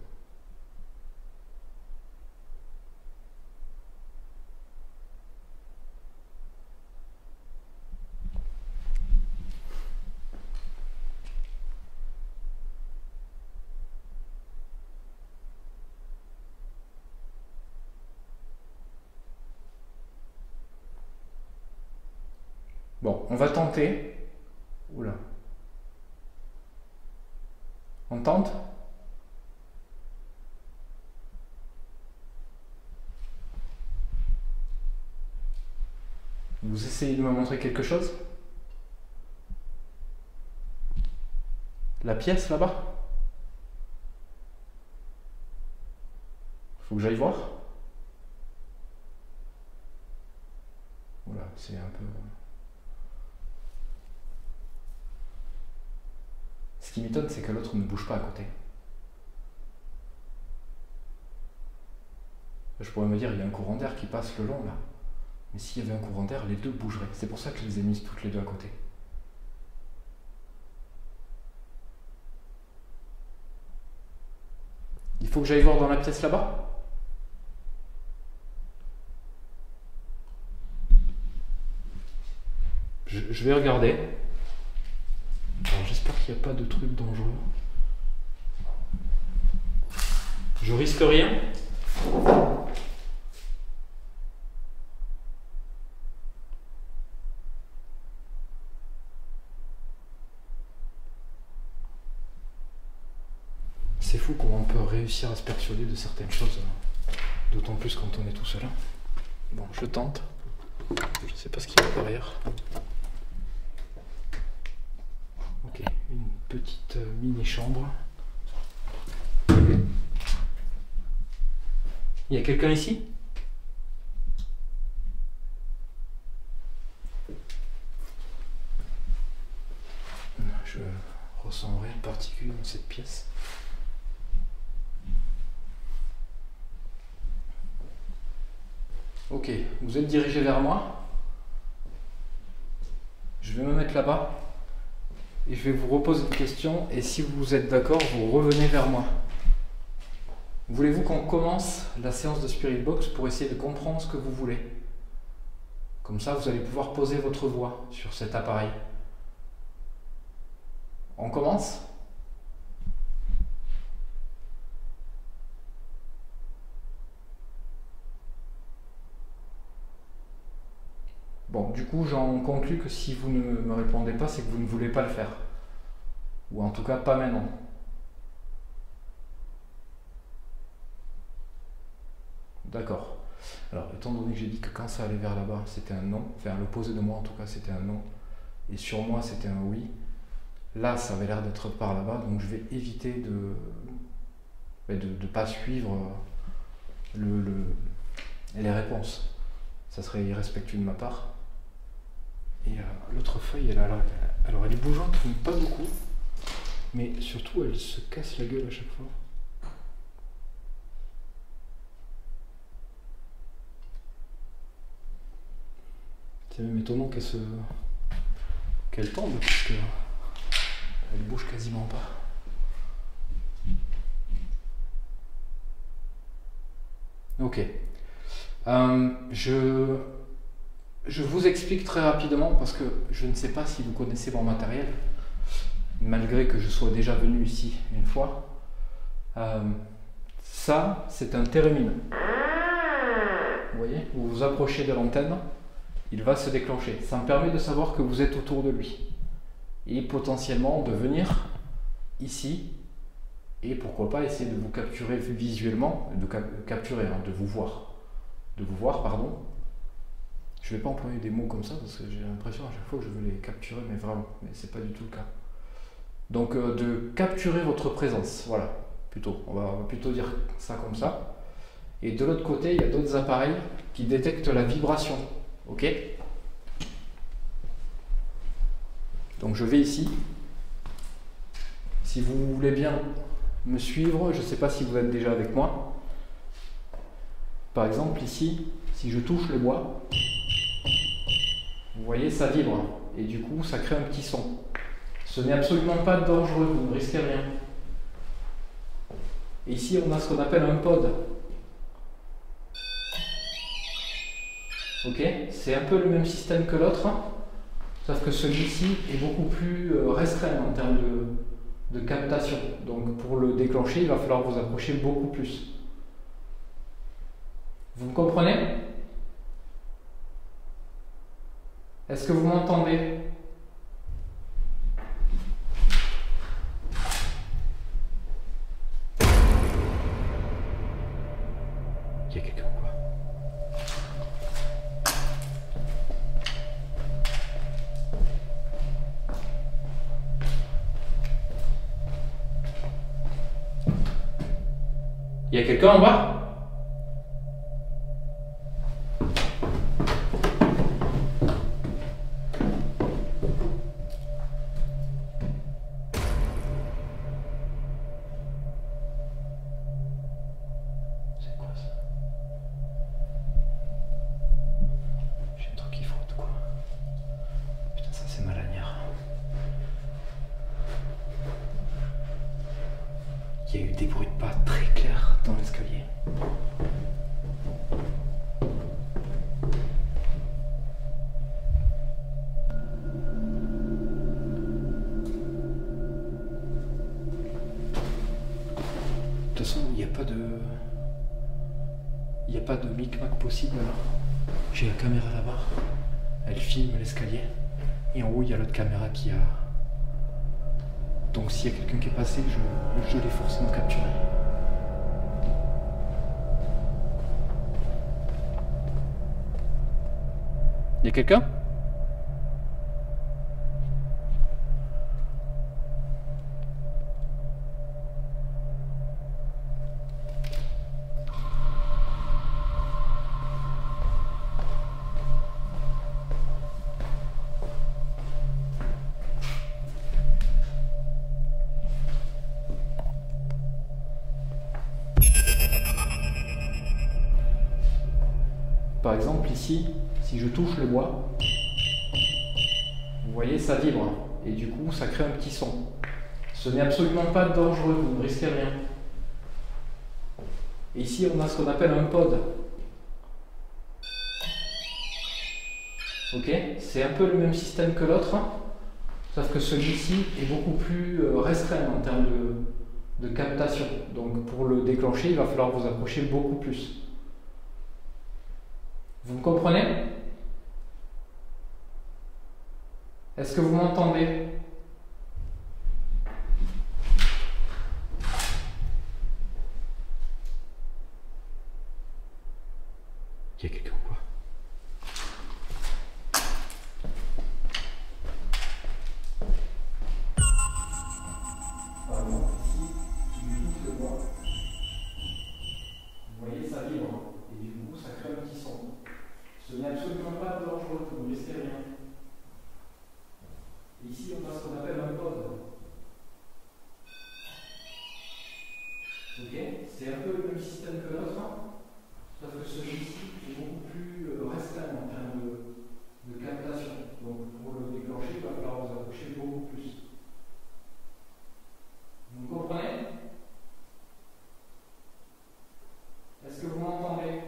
Bon, on va tenter. Oula. On tente? Vous essayez de me montrer quelque chose? La pièce là-bas? Faut que j'aille voir? Oula, c'est un peu... Ce qui m'étonne, c'est que l'autre ne bouge pas à côté. Je pourrais me dire, il y a un courant d'air qui passe le long là. Mais s'il y avait un courant d'air, les deux bougeraient. C'est pour ça que je les ai mises toutes les deux à côté. Il faut que j'aille voir dans la pièce là-bas? Je vais regarder. Alors, j'espère qu'il n'y a pas de trucs dangereux. Je risque rien. C'est fou comment on peut réussir à se persuader de certaines choses, d'autant plus quand on est tout seul. Bon, je tente. Je sais pas ce qu'il y a derrière. Ok, une petite mini-chambre. Il y a quelqu'un ici? Je ressens rien de particulier dans cette pièce. Ok, vous êtes dirigé vers moi. Je vais me mettre là-bas et je vais vous reposer une question et si vous êtes d'accord, vous revenez vers moi. Voulez-vous qu'on commence la séance de Spirit Box pour essayer de comprendre ce que vous voulez? Comme ça, vous allez pouvoir poser votre voix sur cet appareil. On commence? Bon, du coup, j'en conclus que si vous ne me répondez pas, c'est que vous ne voulez pas le faire. Ou en tout cas, pas maintenant. D'accord. Alors, étant donné que j'ai dit que quand ça allait vers là-bas, c'était un non, vers l'opposé de moi en tout cas, c'était un non, et sur moi, c'était un oui, là, ça avait l'air d'être par là-bas, donc je vais éviter de ne pas suivre les réponses. Ça serait irrespectueux de ma part. Et l'autre feuille, alors elle est bougeante, mais pas beaucoup, mais surtout, elle se casse la gueule à chaque fois. C'est même étonnant qu'elle tombe, parce que elle bouge quasiment pas. Ok. Je vous explique très rapidement, parce que je ne sais pas si vous connaissez mon matériel, malgré que je sois déjà venu ici une fois. Ça, c'est un térémine. Vous voyez, vous vous approchez de l'antenne. Il va se déclencher. Ça me permet de savoir que vous êtes autour de lui. Et potentiellement de venir ici et pourquoi pas essayer de vous capturer visuellement, de vous voir. De vous voir, pardon. Je ne vais pas employer des mots comme ça parce que j'ai l'impression à chaque fois que je veux les capturer, mais vraiment, mais c'est pas du tout le cas. Donc de capturer votre présence, voilà, plutôt. On va plutôt dire ça comme ça. Et de l'autre côté, il y a d'autres appareils qui détectent la vibration. Ok? Donc je vais ici. Si vous voulez bien me suivre, je ne sais pas si vous êtes déjà avec moi. Par exemple ici, si je touche le bois, vous voyez, ça vibre. Et du coup, ça crée un petit son. Ce n'est absolument pas dangereux, vous ne risquez rien. Et ici, on a ce qu'on appelle un pod. Ok, c'est un peu le même système que l'autre, sauf que celui-ci est beaucoup plus restreint en termes de captation. Donc pour le déclencher, il va falloir vous approcher beaucoup plus. Vous me comprenez? Est-ce que vous m'entendez? Il y a quelqu'un ou quoi? Il y a quelqu'un en bas? C'est quoi ça? J'ai un truc qui frotte quoi. Putain, ça c'est malagnard. Il y a eu des bruits de pas très clairs dans l'escalier. De toute façon, il n'y a pas de micmac possible là. J'ai la caméra là-bas. Elle filme l'escalier. Et en haut, il y a l'autre caméra qui a Donc s'il y a quelqu'un qui est passé, je l'ai forcément capturé. Il y a quelqu'un ? Par exemple ici, si je touche le bois, vous voyez ça vibre et du coup ça crée un petit son. Ce n'est absolument pas dangereux, vous ne risquez rien. Et ici on a ce qu'on appelle un pod. Ok, c'est un peu le même système que l'autre, sauf que celui-ci est beaucoup plus restreint en termes de captation. Donc pour le déclencher, il va falloir vous approcher beaucoup plus. Vous me comprenez? Est-ce que vous m'entendez? Il y a quelqu'un ou quoi? Vous voyez, ça vibre et du coup ça crée un petit son. Ce n'est absolument pas dangereux, vous ne risquez rien. Et ici on a ce qu'on appelle un pod. Ok, c'est un peu le même système que l'autre, sauf que celui-ci est beaucoup plus restreint en termes de captation. Donc pour le déclencher, il va falloir vous approcher beaucoup plus. Vous me comprenez? Est-ce que vous m'entendez?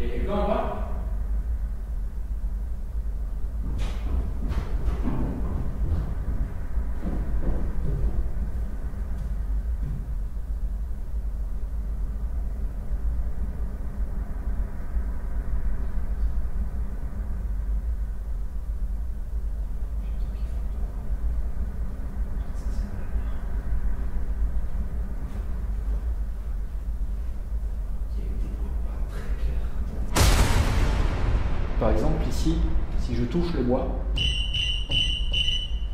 Il y a quelqu'un en bas? Par exemple ici, si je touche le bois,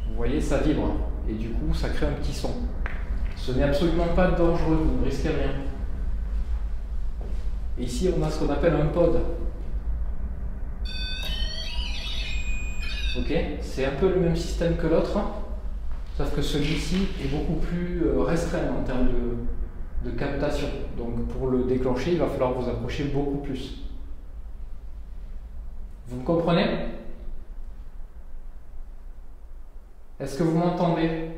vous voyez ça vibre et du coup ça crée un petit son. Ce n'est absolument pas dangereux, vous ne risquez rien. Et ici on a ce qu'on appelle un pod. Ok, c'est un peu le même système que l'autre, sauf que celui-ci est beaucoup plus restreint en termes de captation. Donc pour le déclencher, il va falloir vous approcher beaucoup plus. Vous me comprenez? Est-ce que vous m'entendez?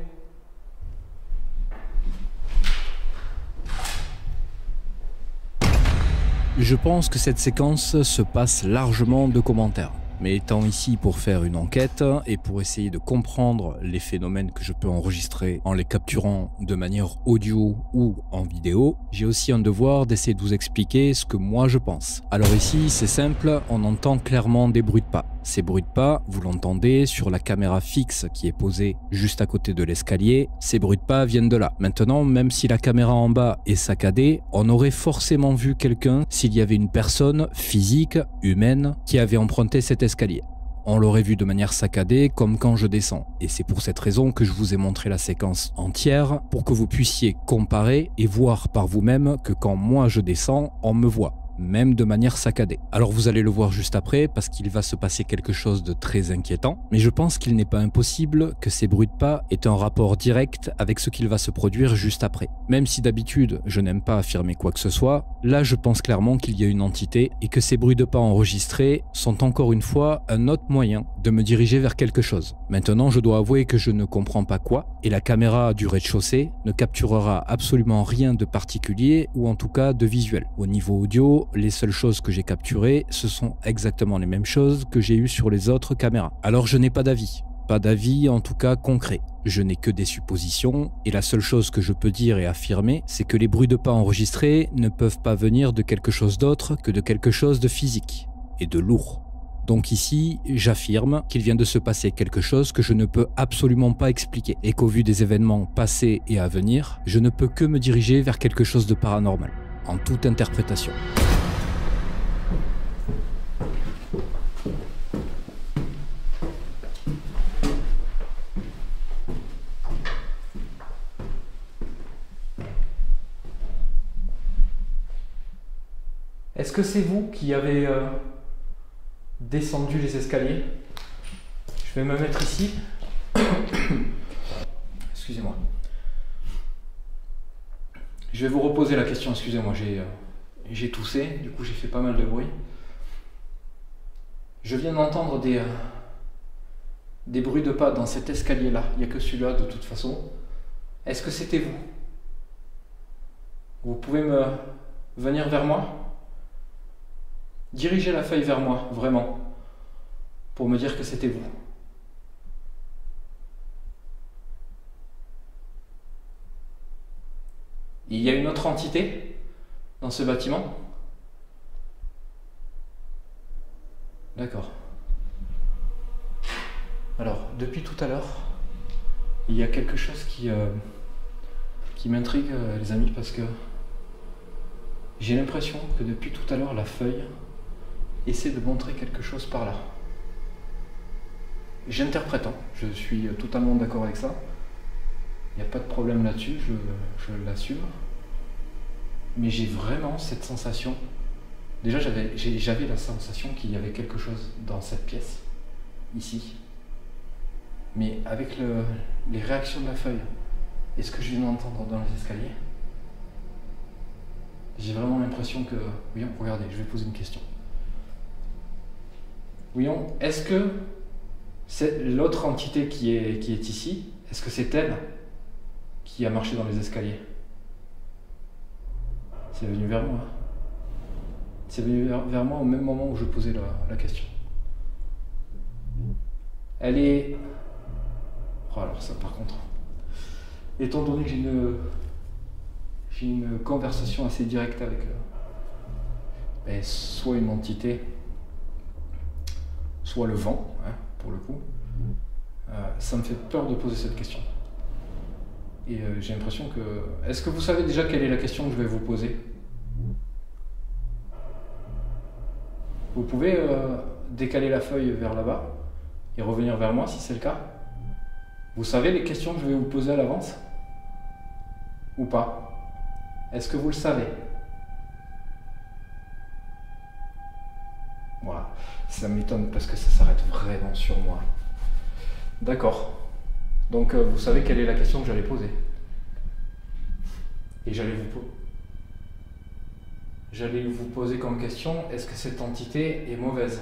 Je pense que cette séquence se passe largement de commentaires. Mais étant ici pour faire une enquête et pour essayer de comprendre les phénomènes que je peux enregistrer en les capturant de manière audio ou en vidéo, j'ai aussi un devoir d'essayer de vous expliquer ce que moi je pense. Alors ici, c'est simple, on entend clairement des bruits de pas. Ces bruits de pas, vous l'entendez sur la caméra fixe qui est posée juste à côté de l'escalier. Ces bruits de pas viennent de là. Maintenant, même si la caméra en bas est saccadée, on aurait forcément vu quelqu'un s'il y avait une personne physique, humaine, qui avait emprunté cet escalier. On l'aurait vu de manière saccadée comme quand je descends. Et c'est pour cette raison que je vous ai montré la séquence entière pour que vous puissiez comparer et voir par vous-même que quand moi je descends, on me voit, même de manière saccadée. Alors vous allez le voir juste après parce qu'il va se passer quelque chose de très inquiétant, mais je pense qu'il n'est pas impossible que ces bruits de pas aient un rapport direct avec ce qu'il va se produire juste après. Même si d'habitude je n'aime pas affirmer quoi que ce soit, là je pense clairement qu'il y a une entité et que ces bruits de pas enregistrés sont encore une fois un autre moyen de me diriger vers quelque chose. Maintenant je dois avouer que je ne comprends pas quoi, et la caméra du rez-de-chaussée ne capturera absolument rien de particulier ou en tout cas de visuel. Au niveau audio, les seules choses que j'ai capturées, ce sont exactement les mêmes choses que j'ai eues sur les autres caméras. Alors je n'ai pas d'avis. Pas d'avis en tout cas concret. Je n'ai que des suppositions et la seule chose que je peux dire et affirmer, c'est que les bruits de pas enregistrés ne peuvent pas venir de quelque chose d'autre que de quelque chose de physique et de lourd. Donc ici, j'affirme qu'il vient de se passer quelque chose que je ne peux absolument pas expliquer et qu'au vu des événements passés et à venir, je ne peux que me diriger vers quelque chose de paranormal, en toute interprétation. Est-ce que c'est vous qui avez descendu les escaliers? Je vais me mettre ici. Excusez-moi. Je vais vous reposer la question, excusez-moi, j'ai toussé, du coup j'ai fait pas mal de bruit. Je viens d'entendre des bruits de pas dans cet escalier-là. Il n'y a que celui-là de toute façon. Est-ce que c'était vous? Vous pouvez venir vers moi? Dirigez la feuille vers moi, vraiment, pour me dire que c'était vous. Il y a une autre entité dans ce bâtiment? D'accord. Alors, depuis tout à l'heure, il y a quelque chose qui m'intrigue, les amis, parce que j'ai l'impression que depuis tout à l'heure, la feuille essaie de montrer quelque chose par là. J'interprète, hein. Je suis totalement d'accord avec ça. Il n'y a pas de problème là-dessus, je l'assume. Mais j'ai vraiment cette sensation. Déjà, j'avais la sensation qu'il y avait quelque chose dans cette pièce, ici. Mais avec les réactions de la feuille et ce que je viens d'entendre dans les escaliers, j'ai vraiment l'impression que... Voyons, regardez, je vais poser une question. Voyons, est-ce que c'est l'autre entité qui est ici, est-ce que c'est elle qui a marché dans les escaliers? C'est venu vers moi. C'est venu vers moi au même moment où je posais la question. Elle est... Oh, alors ça par contre... Étant donné que j'ai une conversation assez directe avec soit une entité, soit le vent, hein, pour le coup, ça me fait peur de poser cette question. Et j'ai l'impression que... Est-ce que vous savez déjà quelle est la question que je vais vous poser? Vous pouvez décaler la feuille vers là-bas et revenir vers moi si c'est le cas. Vous savez les questions que je vais vous poser à l'avance? Ou pas? Est-ce que vous le savez? Voilà, ça m'étonne parce que ça s'arrête vraiment sur moi. D'accord. Donc vous savez quelle est la question que j'allais poser. Et j'allais vous poser comme question, est-ce que cette entité est mauvaise?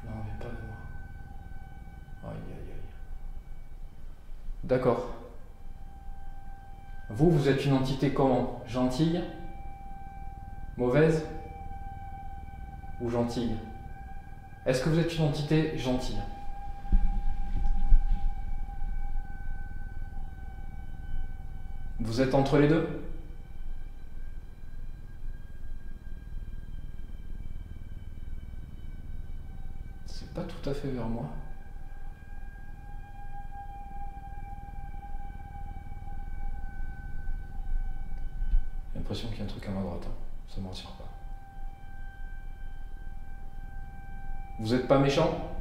Non, mais pas de moi. Aïe, aïe, aïe. D'accord. Vous êtes une entité comment? Gentille? Mauvaise? ou gentille? Est-ce que vous êtes une entité gentille? Vous êtes entre les deux? C'est pas tout à fait vers moi. J'ai l'impression qu'il y a un truc à ma droite, hein. Ça me rassure pas. Vous êtes pas méchant?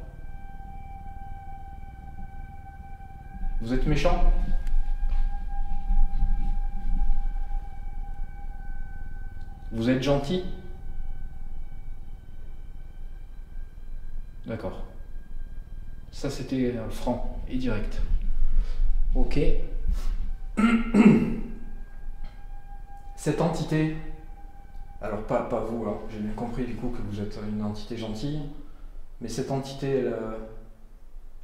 Vous êtes méchant? Vous êtes gentil? D'accord. Ça c'était franc et direct. Ok. Cette entité, alors pas vous, hein. J'ai bien compris du coup que vous êtes une entité gentille, mais cette entité,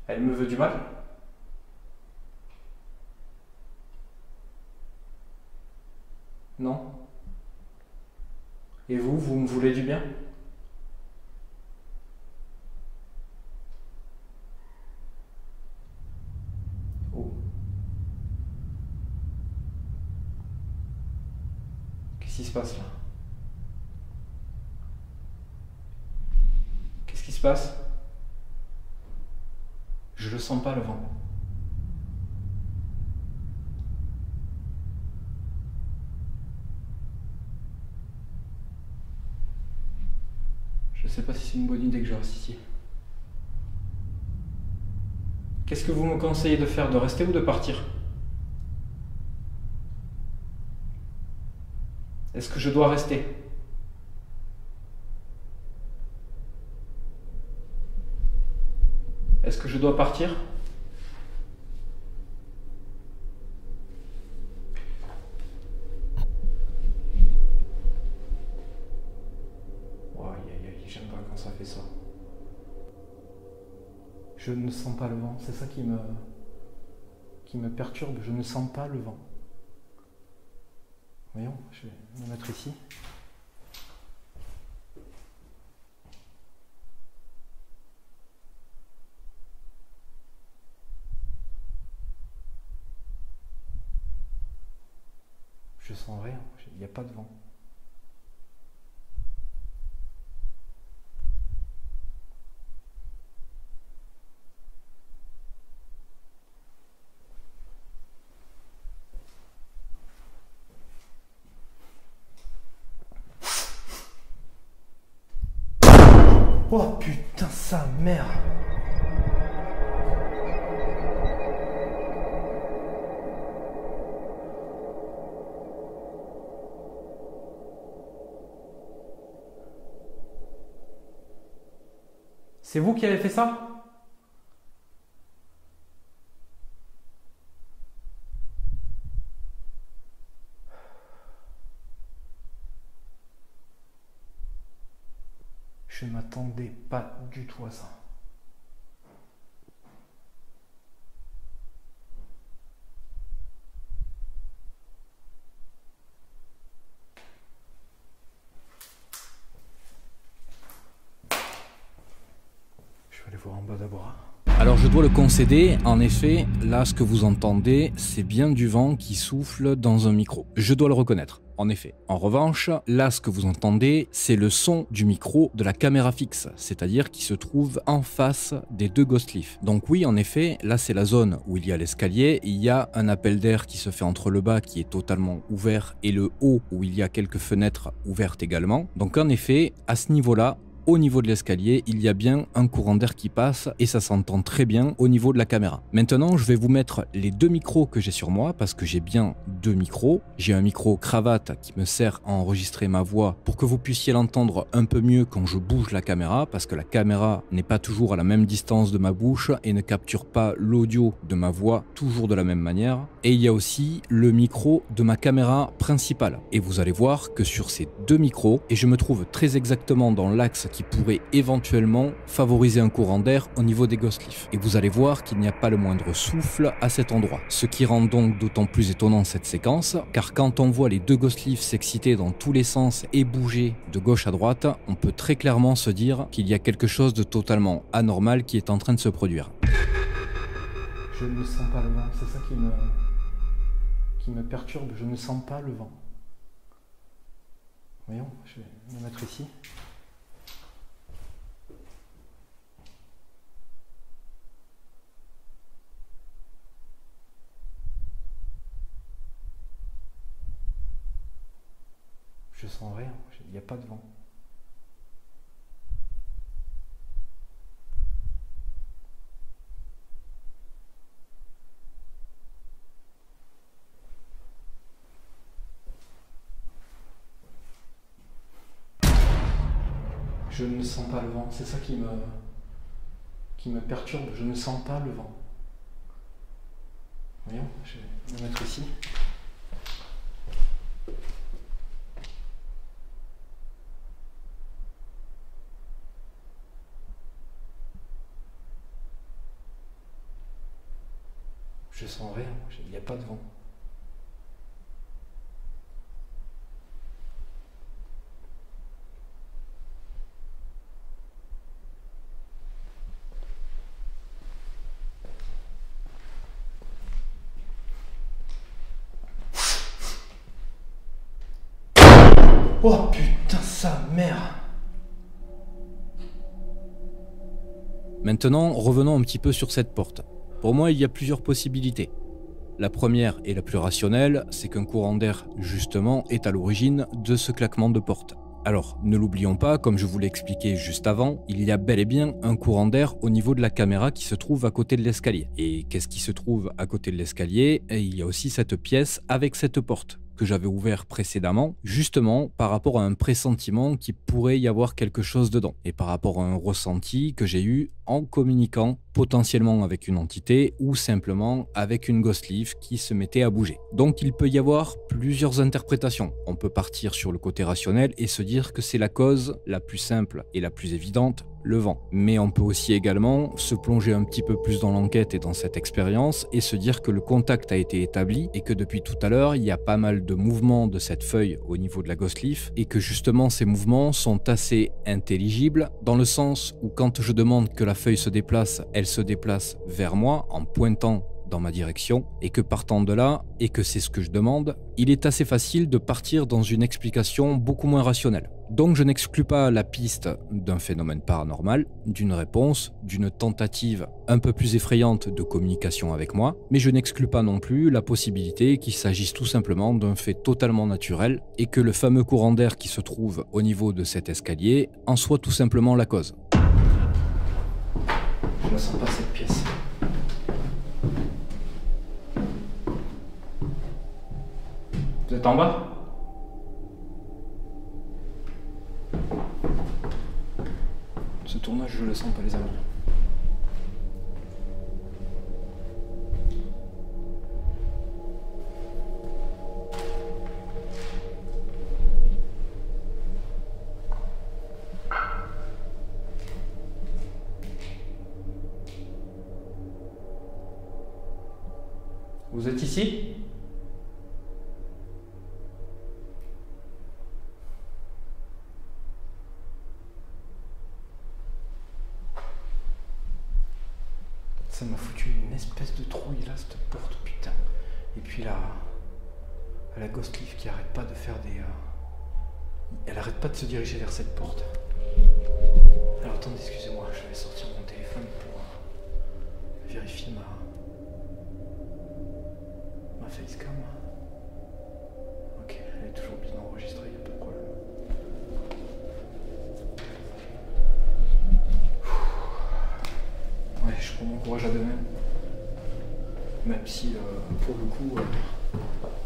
elle me veut du mal? Non? Et vous, vous me voulez du bien? Oh. Qu'est-ce qui se passe là? Qu'est-ce qui se passe? Je le sens pas le vent. Je sais pas si c'est une bonne idée que je reste ici. Qu'est-ce que vous me conseillez de faire? De rester ou de partir? Est-ce que je dois rester? Est-ce que je dois partir? J'aime pas quand ça fait ça. Je ne sens pas le vent, c'est ça qui me perturbe, je ne sens pas le vent. Voyons, je vais me mettre ici. Je sens rien, il n'y a pas de vent. Oh putain, sa mère! C'est vous qui avez fait ça? Je ne m'attendais pas du tout à ça. Je vais aller voir en bas d'abord. Alors je dois le concéder, en effet, là ce que vous entendez, c'est bien du vent qui souffle dans un micro. Je dois le reconnaître, en effet. En revanche, là ce que vous entendez, c'est le son du micro de la caméra fixe, c'est-à-dire qui se trouve en face des deux Ghost Leaf. Donc oui, en effet, là c'est la zone où il y a l'escalier, il y a un appel d'air qui se fait entre le bas qui est totalement ouvert et le haut où il y a quelques fenêtres ouvertes également. Donc en effet, à ce niveau-là, au niveau de l'escalier, il y a bien un courant d'air qui passe et ça s'entend très bien au niveau de la caméra. Maintenant, je vais vous mettre les deux micros que j'ai sur moi parce que j'ai bien deux micros. J'ai un micro cravate qui me sert à enregistrer ma voix pour que vous puissiez l'entendre un peu mieux quand je bouge la caméra parce que la caméra n'est pas toujours à la même distance de ma bouche et ne capture pas l'audio de ma voix toujours de la même manière. Et il y a aussi le micro de ma caméra principale. Et vous allez voir que sur ces deux micros, et je me trouve très exactement dans l'axe qui pourrait éventuellement favoriser un courant d'air au niveau des ghost lifts. Et vous allez voir qu'il n'y a pas le moindre souffle à cet endroit. Ce qui rend donc d'autant plus étonnant cette séquence, car quand on voit les deux ghost lifts s'exciter dans tous les sens et bouger de gauche à droite, on peut très clairement se dire qu'il y a quelque chose de totalement anormal qui est en train de se produire. Je ne sens pas le vent, c'est ça qui me perturbe, je ne sens pas le vent. Voyons, je vais me mettre ici. Je sens rien, il n'y a pas de vent. Je ne sens pas le vent, c'est ça qui me perturbe, je ne sens pas le vent. Voyons, je vais me mettre ici. Je sens rien, il n'y a pas de vent. Oh putain, sa mère! Maintenant, revenons un petit peu sur cette porte. Pour moi, il y a plusieurs possibilités. La première et la plus rationnelle, c'est qu'un courant d'air, justement, est à l'origine de ce claquement de porte. Alors, ne l'oublions pas, comme je vous l'ai expliqué juste avant, il y a bel et bien un courant d'air au niveau de la caméra qui se trouve à côté de l'escalier. Et qu'est-ce qui se trouve à côté de l'escalier? Et il y a aussi cette pièce avec cette porte que j'avais ouvert précédemment, justement par rapport à un pressentiment qu'il pourrait y avoir quelque chose dedans, et par rapport à un ressenti que j'ai eu en communiquant potentiellement avec une entité ou simplement avec une ghost lift qui se mettait à bouger. Donc il peut y avoir plusieurs interprétations. On peut partir sur le côté rationnel et se dire que c'est la cause la plus simple et la plus évidente, le vent. Mais on peut aussi également se plonger un petit peu plus dans l'enquête et dans cette expérience et se dire que le contact a été établi et que depuis tout à l'heure, il y a pas mal de mouvements de cette feuille au niveau de la ghost lift et que justement ces mouvements sont assez intelligibles dans le sens où quand je demande que la feuille se déplace, elle se déplace vers moi en pointant dans ma direction et que partant de là, et que c'est ce que je demande, il est assez facile de partir dans une explication beaucoup moins rationnelle. Donc je n'exclus pas la piste d'un phénomène paranormal, d'une réponse, d'une tentative un peu plus effrayante de communication avec moi, mais je n'exclus pas non plus la possibilité qu'il s'agisse tout simplement d'un fait totalement naturel et que le fameux courant d'air qui se trouve au niveau de cet escalier en soit tout simplement la cause. Je ne sens pas cette pièce. Vous êtes en bas? Ce tournage, je le sens pas, les amis. Vous êtes ici? Ça m'a foutu une espèce de trouille là, cette porte, putain. Et puis là, la ghost lift qui arrête pas de faire des... Elle arrête pas de se diriger vers cette porte. Alors attendez, excusez-moi, je vais sortir mon téléphone pour vérifier ma facecam. Ok, elle est toujours bien enregistrée, y a pas de problème. Ouais, je prends mon courage à deux mains. Même si, pour le coup,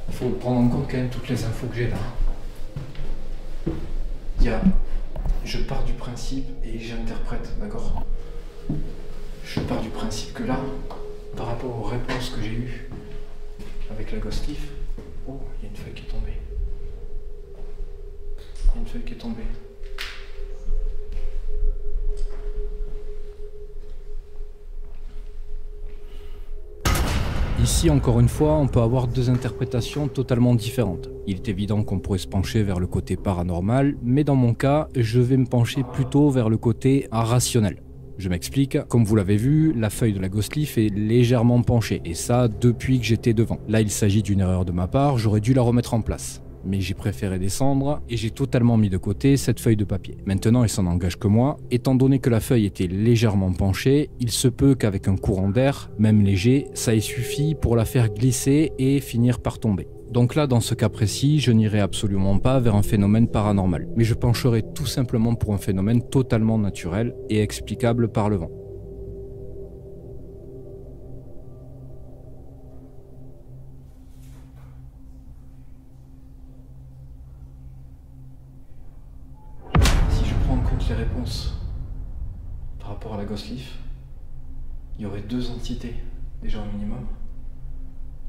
il faut prendre en compte quand même toutes les infos que j'ai là. Je pars du principe et j'interprète, d'accord? Je pars du principe que là, par rapport aux réponses que j'ai eues avec la ghost lift, oh, il y a une feuille qui est tombée. Il y a une feuille qui est tombée. Ici, encore une fois, on peut avoir deux interprétations totalement différentes. Il est évident qu'on pourrait se pencher vers le côté paranormal, mais dans mon cas, je vais me pencher plutôt vers le côté rationnel. Je m'explique, comme vous l'avez vu, la feuille de la ghost leaf est légèrement penchée, et ça depuis que j'étais devant. Là, il s'agit d'une erreur de ma part, j'aurais dû la remettre en place. Mais j'ai préféré descendre et j'ai totalement mis de côté cette feuille de papier. Maintenant, il s'en engage que moi. Étant donné que la feuille était légèrement penchée, il se peut qu'avec un courant d'air, même léger, ça ait suffi pour la faire glisser et finir par tomber. Donc là, dans ce cas précis, je n'irai absolument pas vers un phénomène paranormal, mais je pencherai tout simplement pour un phénomène totalement naturel et explicable par le vent. Si je prends en compte les réponses par rapport à la ghost leaf, il y aurait deux entités, déjà au minimum.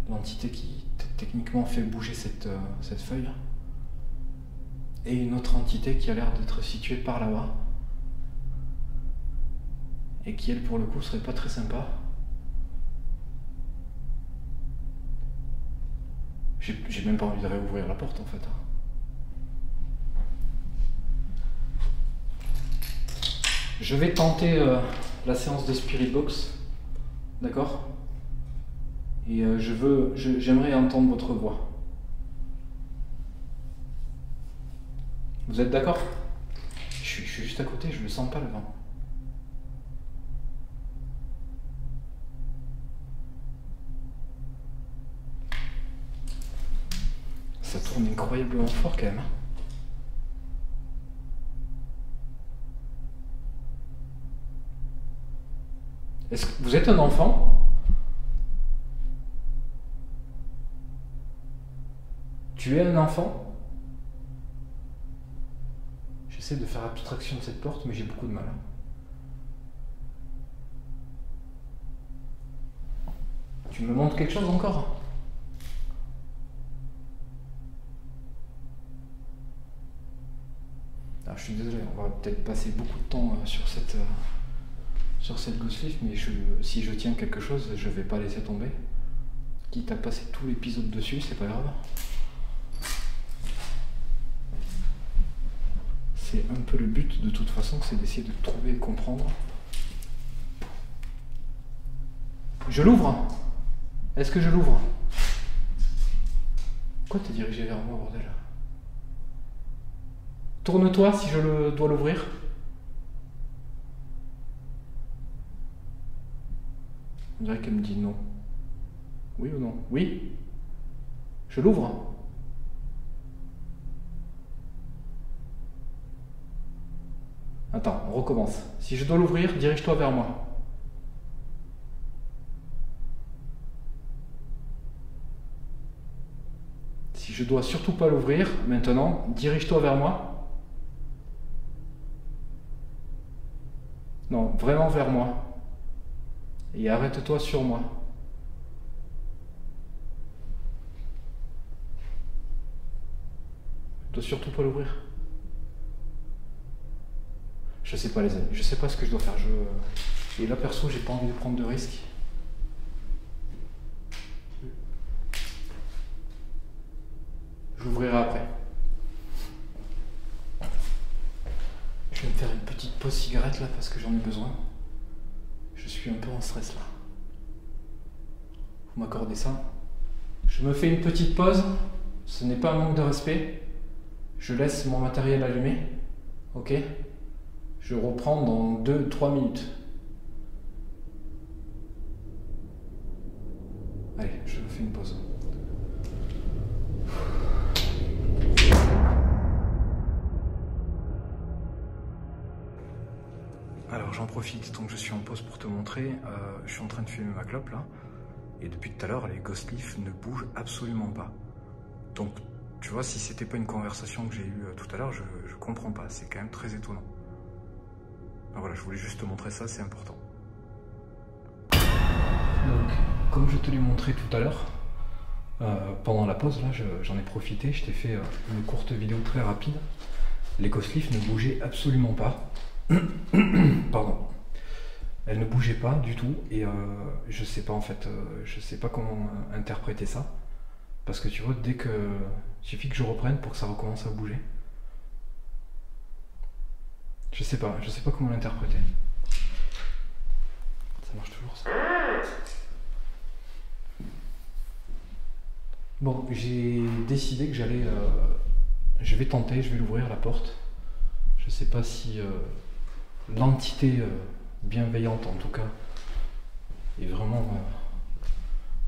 L'entité qui techniquement fait bouger cette feuille, et une autre entité qui a l'air d'être située par là-bas, et qui elle pour le coup serait pas très sympa. J'ai même pas envie de réouvrir la porte en fait. Je vais tenter la séance de Spirit Box, d'accord ? Et j'aimerais entendre votre voix. Vous êtes d'accord ? Je suis juste à côté, je ne sens pas le vent. Ça tourne incroyablement fort quand même. Est-ce que vous êtes un enfant ? Tu es un enfant? J'essaie de faire abstraction de cette porte, mais j'ai beaucoup de mal. Tu me montres quelque chose encore? Alors, je suis désolé, on va peut-être passer beaucoup de temps sur cette ghost leaf, mais si je tiens quelque chose, je vais pas laisser tomber. Quitte à passer tout l'épisode dessus, c'est pas grave. C'est un peu le but de toute façon, c'est d'essayer de trouver et de comprendre. Je l'ouvre? Est-ce que je l'ouvre? Pourquoi t'es dirigé vers moi, bordel? Tourne-toi si je dois l'ouvrir. On dirait qu'elle me dit non. Oui ou non? Oui? Je l'ouvre? Attends, on recommence. Si je dois l'ouvrir, dirige-toi vers moi. Si je dois surtout pas l'ouvrir, maintenant, dirige-toi vers moi. Non, vraiment vers moi. Et arrête-toi sur moi. Je dois surtout pas l'ouvrir. Je sais pas les amis, je sais pas ce que je dois faire. Et là perso, j'ai pas envie de prendre de risques. Je l'ouvrirai après. Je vais me faire une petite pause cigarette là parce que j'en ai besoin. Je suis un peu en stress là. Vous m'accordez ça? Je me fais une petite pause. Ce n'est pas un manque de respect. Je laisse mon matériel allumé. Ok? Je reprends dans 2-3 minutes. Allez, je me fais une pause. Alors j'en profite tant que je suis en pause pour te montrer. Je suis en train de fumer ma clope là. Et depuis tout à l'heure, les ghost leaf ne bougent absolument pas. Donc, tu vois, si c'était pas une conversation que j'ai eue tout à l'heure, je comprends pas. C'est quand même très étonnant. Ben voilà, je voulais juste te montrer ça, c'est important. Donc, comme je te l'ai montré tout à l'heure, pendant la pause, là, j'en ai profité, je t'ai fait une courte vidéo très rapide. Les ghost leaf ne bougeaient absolument pas. Pardon. Elle ne bougeait pas du tout et je sais pas en fait, je sais pas comment interpréter ça. Parce que tu vois, dès que... Il suffit que je reprenne pour que ça recommence à bouger. Je sais pas comment l'interpréter. Ça marche toujours ça. Bon, j'ai décidé que j'allais... je vais tenter, je vais l'ouvrir la porte. Je sais pas si l'entité bienveillante en tout cas est vraiment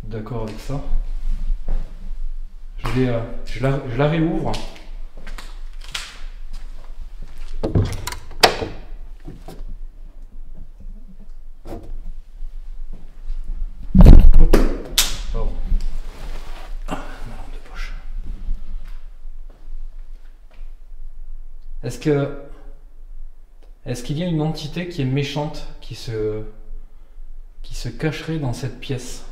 d'accord avec ça. Je la réouvre. Pardon. Ah, ma lampe de poche. Est-ce qu'il y a une entité qui est méchante qui se cacherait dans cette pièce?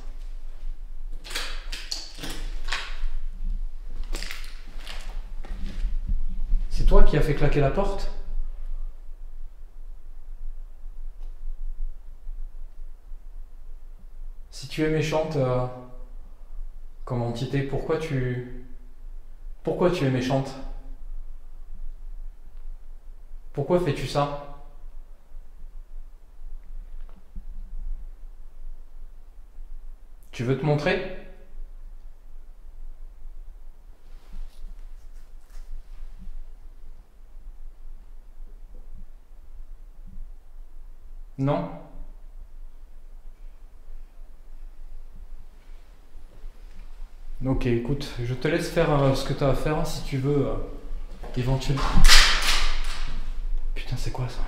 C'est toi qui as fait claquer la porte? Si tu es méchante comme entité, pourquoi tu es méchante? Pourquoi fais-tu ça? Tu veux te montrer? Non? Ok, écoute, je te laisse faire ce que tu as à faire si tu veux, éventuellement. Putain, c'est quoi ça?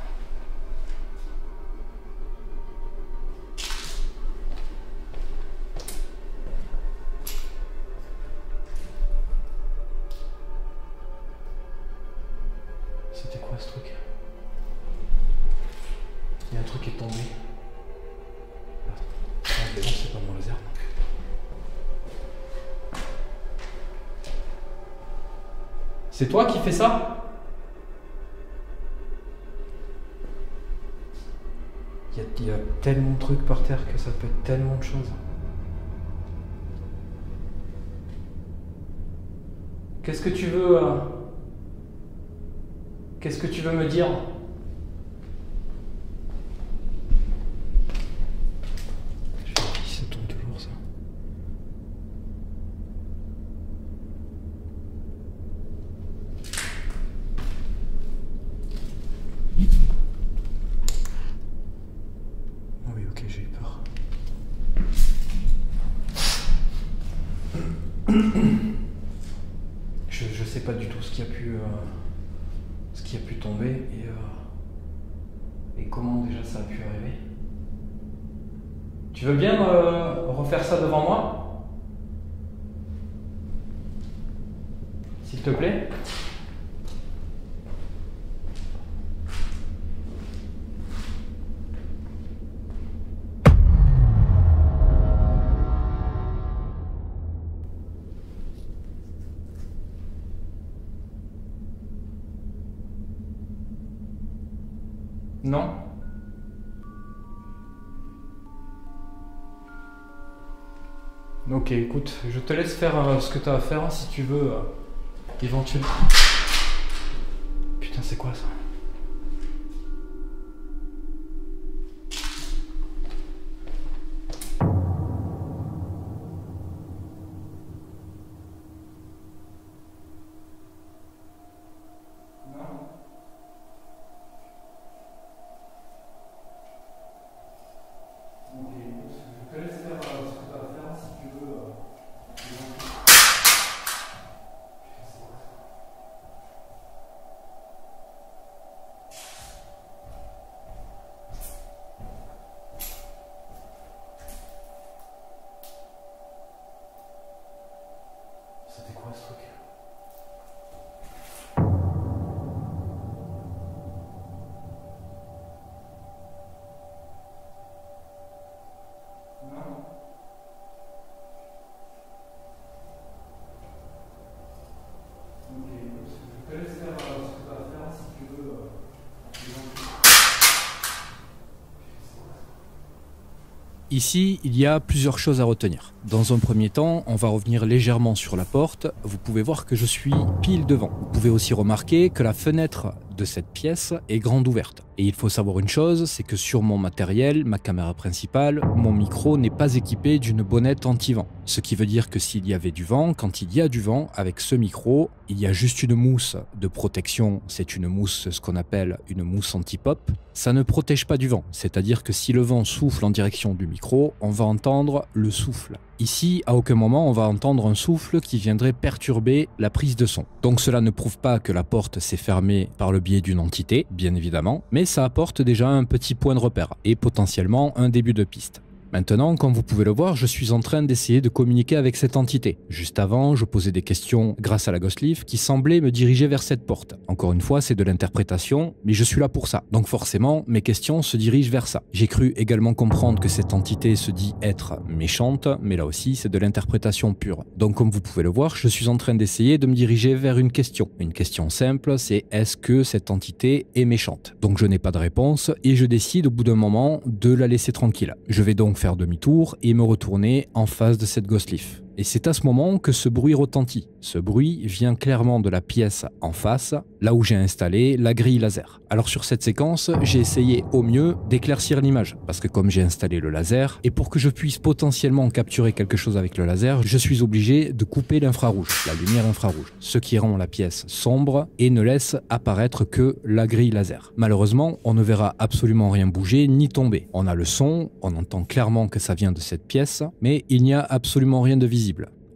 C'était quoi ce truc? Il y a un truc qui est tombé. Ah, mais non, c'est pas mon laser donc. C'est toi qui fais ça? Il y a tellement de trucs par terre que ça peut être tellement de choses. Qu'est-ce que tu veux Qu'est-ce que tu veux me dire? Je vérifie si ça tourne toujours ça. Ah oui, ok, j'ai eu peur. Je sais pas du tout ce qui a pu tomber et comment déjà ça a pu arriver. Tu veux bien refaire ça devant moi? S'il te plaît? Non? Ok, écoute, je te laisse faire ce que tu as à faire si tu veux, éventuellement. Putain, c'est quoi ça? Ici, il y a plusieurs choses à retenir. Dans un premier temps, on va revenir légèrement sur la porte. Vous pouvez voir que je suis pile devant. Vous pouvez aussi remarquer que la fenêtre de cette pièce est grande ouverte. Et il faut savoir une chose, c'est que sur mon matériel, ma caméra principale, mon micro n'est pas équipé d'une bonnette anti-vent. Ce qui veut dire que s'il y avait du vent, quand il y a du vent, avec ce micro, il y a juste une mousse de protection. C'est une mousse, ce qu'on appelle une mousse anti-pop. Ça ne protège pas du vent. C'est-à-dire que si le vent souffle en direction du micro, on va entendre le souffle. Ici, à aucun moment, on va entendre un souffle qui viendrait perturber la prise de son. Donc cela ne prouve pas que la porte s'est fermée par le biais d'une entité, bien évidemment, mais ça apporte déjà un petit point de repère et potentiellement un début de piste. Maintenant, comme vous pouvez le voir, je suis en train d'essayer de communiquer avec cette entité. Juste avant, je posais des questions grâce à la Ghost Leaf qui semblait me diriger vers cette porte. Encore une fois, c'est de l'interprétation, mais je suis là pour ça. Donc forcément, mes questions se dirigent vers ça. J'ai cru également comprendre que cette entité se dit être méchante, mais là aussi, c'est de l'interprétation pure. Donc comme vous pouvez le voir, je suis en train d'essayer de me diriger vers une question. Une question simple, c'est est-ce que cette entité est méchante? Donc je n'ai pas de réponse et je décide au bout d'un moment de la laisser tranquille. Je vais donc faire demi-tour et me retourner en face de cette Ghost Leaf. Et c'est à ce moment que ce bruit retentit. Ce bruit vient clairement de la pièce en face, là où j'ai installé la grille laser. Alors sur cette séquence, j'ai essayé au mieux d'éclaircir l'image, parce que comme j'ai installé le laser, et pour que je puisse potentiellement capturer quelque chose avec le laser, je suis obligé de couper l'infrarouge, la lumière infrarouge, ce qui rend la pièce sombre et ne laisse apparaître que la grille laser. Malheureusement, on ne verra absolument rien bouger ni tomber. On a le son, on entend clairement que ça vient de cette pièce, mais il n'y a absolument rien de visible.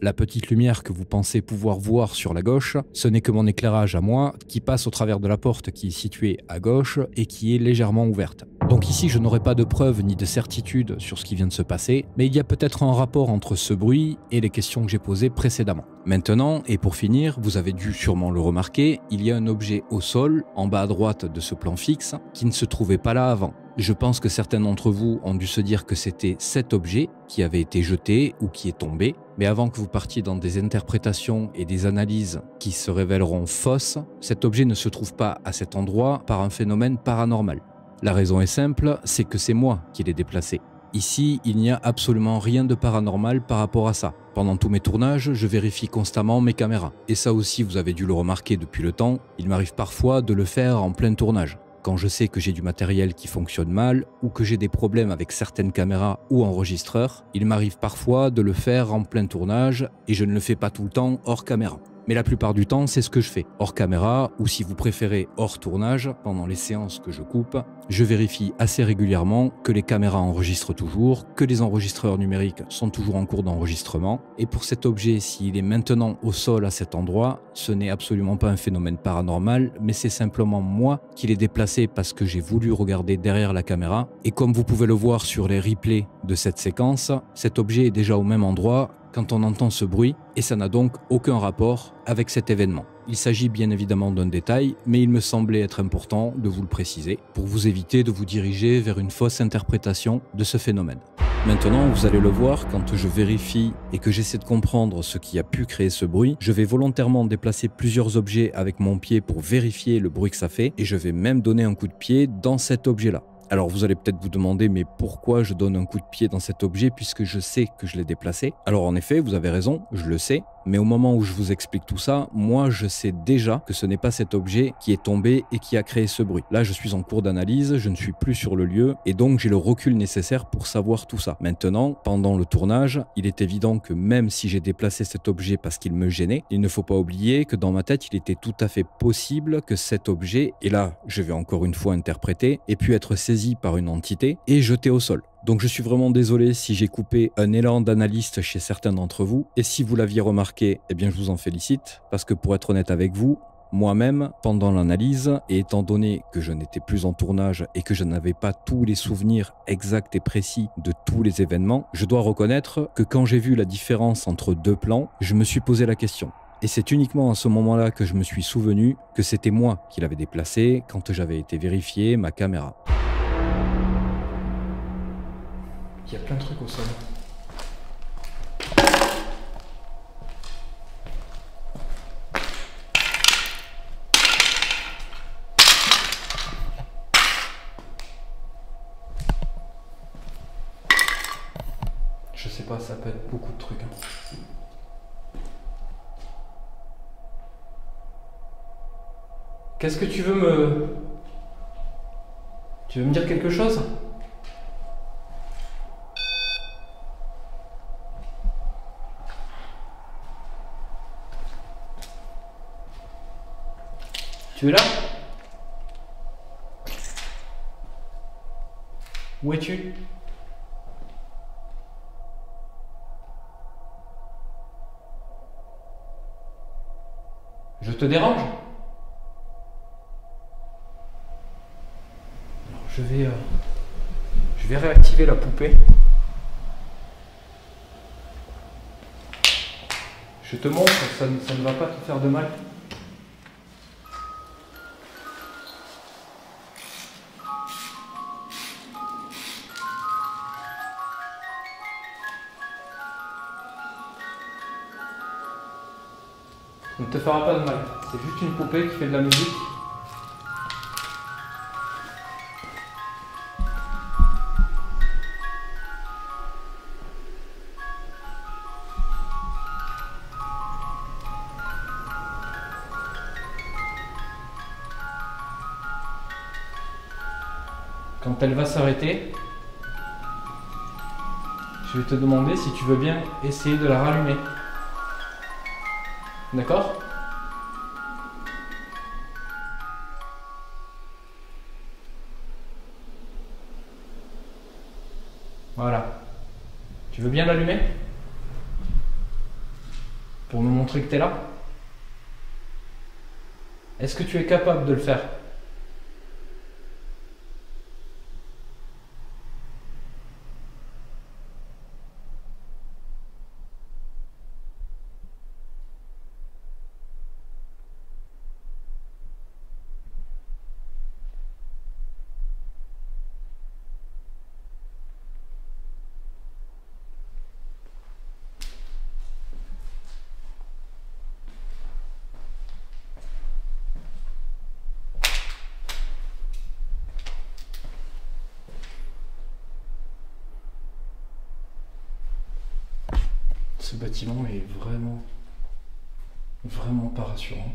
La petite lumière que vous pensez pouvoir voir sur la gauche, ce n'est que mon éclairage à moi qui passe au travers de la porte qui est située à gauche et qui est légèrement ouverte. Donc ici, je n'aurai pas de preuve ni de certitude sur ce qui vient de se passer, mais il y a peut-être un rapport entre ce bruit et les questions que j'ai posées précédemment. Maintenant, et pour finir, vous avez dû sûrement le remarquer, il y a un objet au sol, en bas à droite de ce plan fixe, qui ne se trouvait pas là avant. Je pense que certains d'entre vous ont dû se dire que c'était cet objet qui avait été jeté ou qui est tombé. Mais avant que vous partiez dans des interprétations et des analyses qui se révéleront fausses, cet objet ne se trouve pas à cet endroit par un phénomène paranormal. La raison est simple, c'est que c'est moi qui l'ai déplacé. Ici, il n'y a absolument rien de paranormal par rapport à ça. Pendant tous mes tournages, je vérifie constamment mes caméras. Et ça aussi, vous avez dû le remarquer depuis le temps, il m'arrive parfois de le faire en plein tournage. Quand je sais que j'ai du matériel qui fonctionne mal ou que j'ai des problèmes avec certaines caméras ou enregistreurs, il m'arrive parfois de le faire en plein tournage et je ne le fais pas tout le temps hors caméra. Mais la plupart du temps, c'est ce que je fais. Hors caméra, ou si vous préférez hors tournage, pendant les séances que je coupe, je vérifie assez régulièrement que les caméras enregistrent toujours, que les enregistreurs numériques sont toujours en cours d'enregistrement. Et pour cet objet, s'il est maintenant au sol à cet endroit, ce n'est absolument pas un phénomène paranormal, mais c'est simplement moi qui l'ai déplacé parce que j'ai voulu regarder derrière la caméra. Et comme vous pouvez le voir sur les replays de cette séquence, cet objet est déjà au même endroit quand on entend ce bruit, et ça n'a donc aucun rapport avec cet événement. Il s'agit bien évidemment d'un détail, mais il me semblait être important de vous le préciser, pour vous éviter de vous diriger vers une fausse interprétation de ce phénomène. Maintenant, vous allez le voir, quand je vérifie et que j'essaie de comprendre ce qui a pu créer ce bruit, je vais volontairement déplacer plusieurs objets avec mon pied pour vérifier le bruit que ça fait, et je vais même donner un coup de pied dans cet objet-là. Alors vous allez peut-être vous demander, mais pourquoi je donne un coup de pied dans cet objet puisque je sais que je l'ai déplacé? Alors en effet, vous avez raison, je le sais, mais au moment où je vous explique tout ça, moi je sais déjà que ce n'est pas cet objet qui est tombé et qui a créé ce bruit. Là je suis en cours d'analyse, je ne suis plus sur le lieu et donc j'ai le recul nécessaire pour savoir tout ça. Maintenant, pendant le tournage, il est évident que même si j'ai déplacé cet objet parce qu'il me gênait, il ne faut pas oublier que dans ma tête il était tout à fait possible que cet objet, et là je vais encore une fois interpréter, ait pu être saisi par une entité et jeté au sol. Donc je suis vraiment désolé si j'ai coupé un élan d'analyste chez certains d'entre vous, et si vous l'aviez remarqué, eh bien je vous en félicite, parce que pour être honnête avec vous, moi-même, pendant l'analyse, et étant donné que je n'étais plus en tournage et que je n'avais pas tous les souvenirs exacts et précis de tous les événements, je dois reconnaître que quand j'ai vu la différence entre deux plans, je me suis posé la question. Et c'est uniquement à ce moment-là que je me suis souvenu que c'était moi qui l'avais déplacé quand j'avais été vérifier ma caméra. Il y a plein de trucs au sol. sais pas, ça peut être beaucoup de trucs. Hein. Qu'est-ce que tu veux me... Tu veux me dire quelque chose? Tu es là? Où es-tu? Je te dérange? Alors, je vais réactiver la poupée. Je te montre, ça ne va pas te faire de mal. Ça ne te fera pas de mal. C'est juste une poupée qui fait de la musique. Quand elle va s'arrêter, je vais te demander si tu veux bien essayer de la rallumer. D'accord? Voilà. Tu veux bien l'allumer? Pour me montrer que tu es là? Est-ce que tu es capable de le faire? Ce bâtiment est vraiment pas rassurant.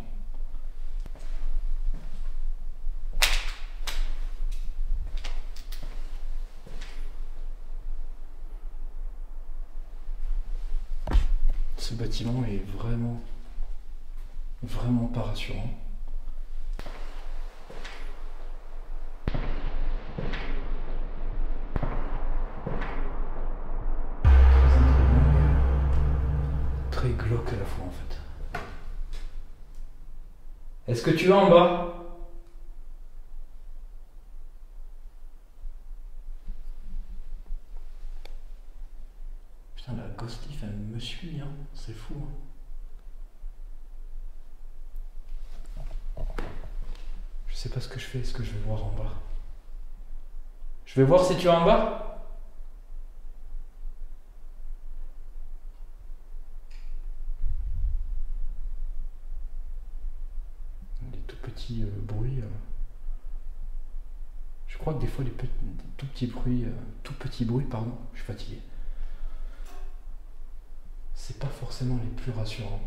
Ce bâtiment est vraiment pas rassurant. Très glauque à la fois en fait. Est-ce que tu es en bas? Putain, la ghostif elle me suit, hein. C'est fou. Hein. Je sais pas ce que je fais, est-ce que je vais voir en bas? Je vais voir si tu es en bas? Petits bruits. Je crois que des fois des tout petits bruits, pardon, je suis fatigué. C'est pas forcément les plus rassurants.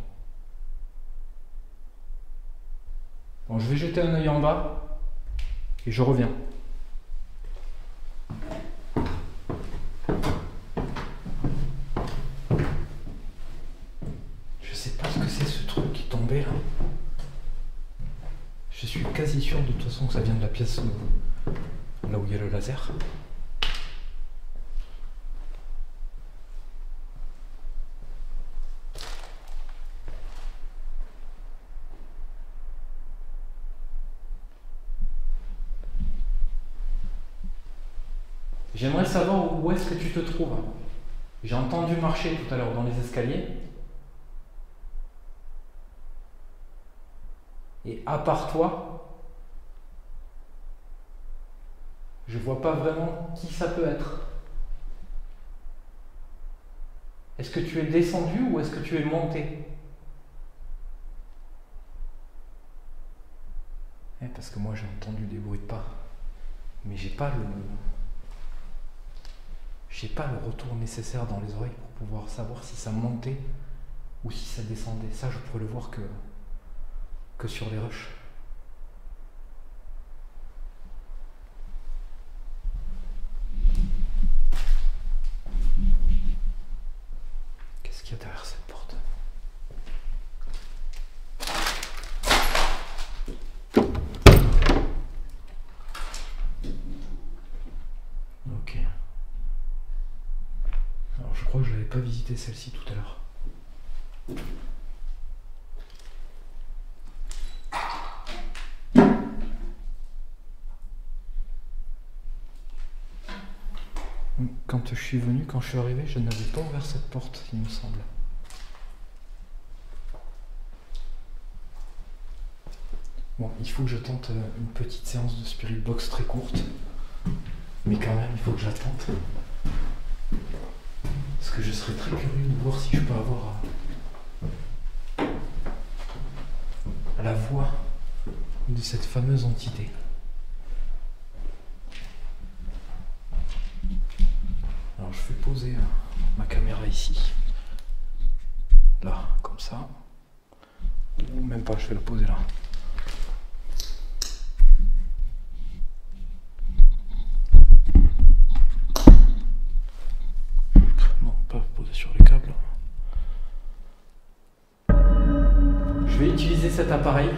Bon, je vais jeter un œil en bas et je reviens. Je sais pas ce que c'est ce truc qui est tombé là. Je suis quasi sûr de toute façon que ça vient de la pièce là où il y a le laser. J'aimerais savoir où est-ce que tu te trouves. J'ai entendu marcher tout à l'heure dans les escaliers. Et à part toi, je vois pas vraiment qui ça peut être. Est-ce que tu es descendu ou est-ce que tu es monté? Parce que moi j'ai entendu des bruits de pas. Mais j'ai pas j'ai pas le retour nécessaire dans les oreilles pour pouvoir savoir si ça montait ou si ça descendait. Ça, je pourrais le voir que sur les rushs. Qu'est-ce qu'il y a derrière cette porte? Ok. Alors je crois que je n'avais pas visité celle-ci tout à l'heure. Quand je suis venu, quand je suis arrivé, je n'avais pas ouvert cette porte, il me semble. Bon, il faut que je tente une petite séance de Spirit Box très courte. Mais quand même, il faut que j'attende. Parce que je serais très curieux de voir si je peux avoir la voix de cette fameuse entité. Alors je vais poser ma caméra ici. Là, comme ça. Ou même pas, je vais la poser là. Non, pas poser sur les câbles. Je vais utiliser cet appareil.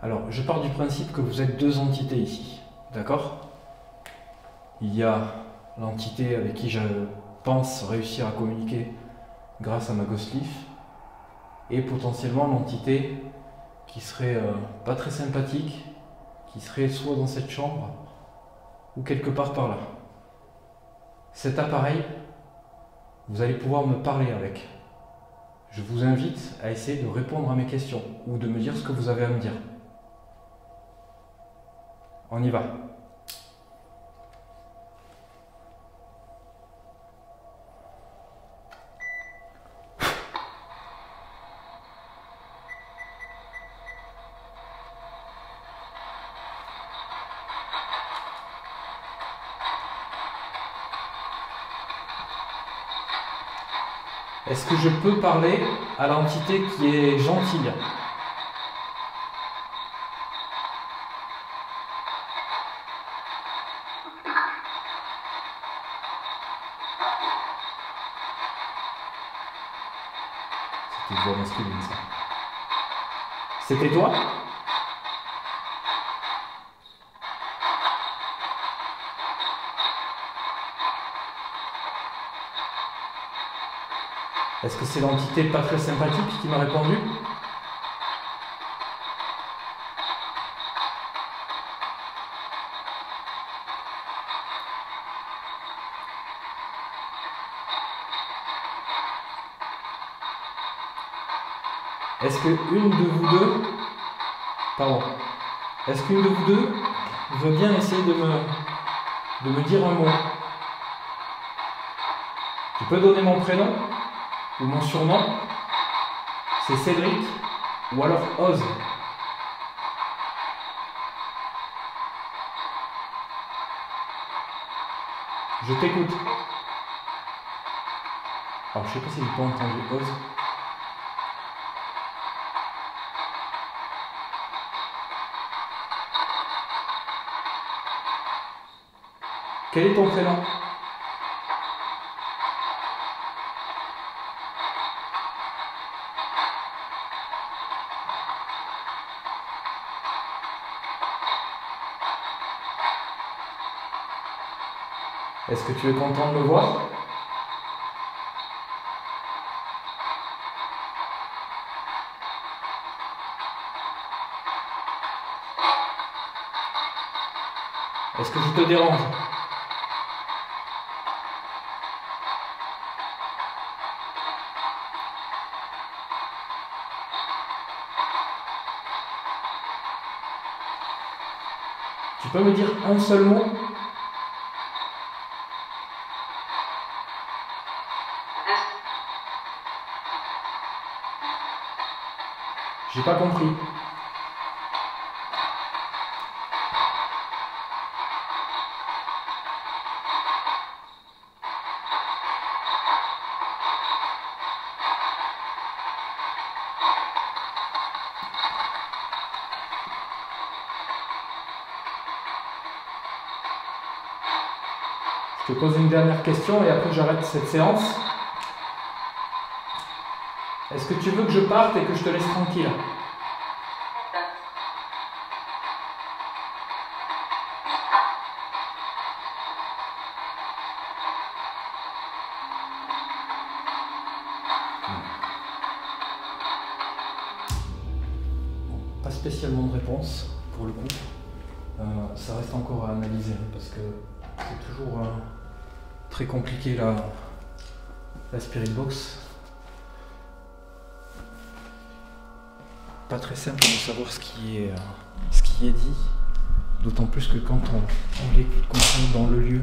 Alors, je pars du principe que vous êtes deux entités ici. D'accord? Il y a l'entité avec qui je pense réussir à communiquer grâce à ma Ghost Leaf, et potentiellement l'entité qui serait pas très sympathique, qui serait soit dans cette chambre ou quelque part par là. Cet appareil, vous allez pouvoir me parler avec. Je vous invite à essayer de répondre à mes questions ou de me dire ce que vous avez à me dire. On y va. Est-ce que je peux parler à l'entité qui est gentille? C'était une voix masculine, ça. C'était toi? Est-ce que c'est l'entité pas très sympathique qui m'a répondu? Est-ce qu'une de vous deux... Pardon. Est-ce qu'une de vous deux veut bien essayer de me dire un mot? Tu peux donner mon prénom? Ou mon surnom? C'est Cédric? Ou alors Oz? Je t'écoute. Alors je sais pas si j'ai pas entendu Oz. Quel est ton prénom? Est-ce que tu es content de me voir? Est-ce que je te dérange? Tu peux me dire un seul mot? J'ai pas compris. Je te pose une dernière question et après j'arrête cette séance. Est-ce que tu veux que je parte et que je te laisse tranquille? Pas spécialement de réponse pour le coup. Ça reste encore à analyser parce que c'est toujours très compliqué la Spirit Box. Pas très simple de savoir ce qui est dit, d'autant plus que quand on l'écoute comme ça dans le lieu,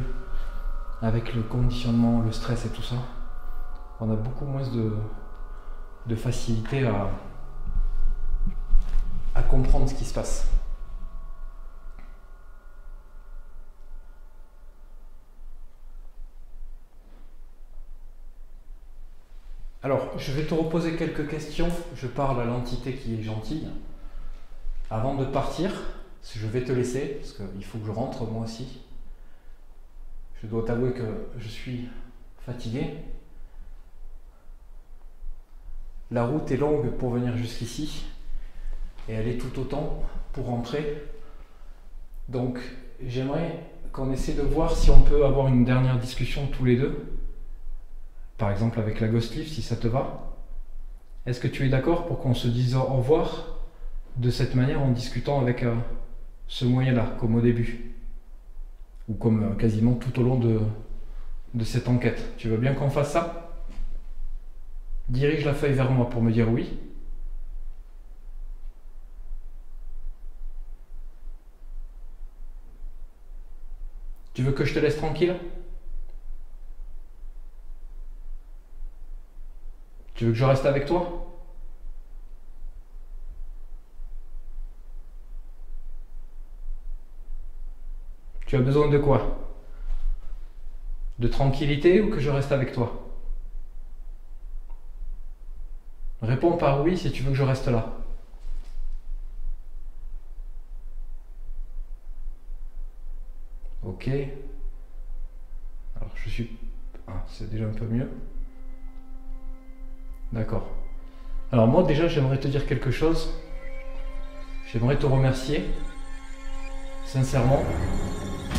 avec le conditionnement, le stress et tout ça, on a beaucoup moins de facilité à comprendre ce qui se passe. Alors, je vais te reposer quelques questions. Je parle à l'entité qui est gentille. Avant de partir, je vais te laisser, parce qu'il faut que je rentre moi aussi. Je dois t'avouer que je suis fatigué. La route est longue pour venir jusqu'ici, et elle est tout autant pour rentrer. Donc, j'aimerais qu'on essaie de voir si on peut avoir une dernière discussion tous les deux. Par exemple avec la Ghost Lift, si ça te va. Est-ce que tu es d'accord pour qu'on se dise au revoir de cette manière en discutant avec ce moyen-là, comme au début? Ou comme quasiment tout au long de cette enquête. Tu veux bien qu'on fasse ça? Dirige la feuille vers moi pour me dire oui. Tu veux que je te laisse tranquille? Tu veux que je reste avec toi? Tu as besoin de quoi? De tranquillité ou que je reste avec toi? Réponds par oui si tu veux que je reste là. Ok. Alors je suis... Ah, c'est déjà un peu mieux. D'accord. Alors moi déjà j'aimerais te dire quelque chose. J'aimerais te remercier. Sincèrement.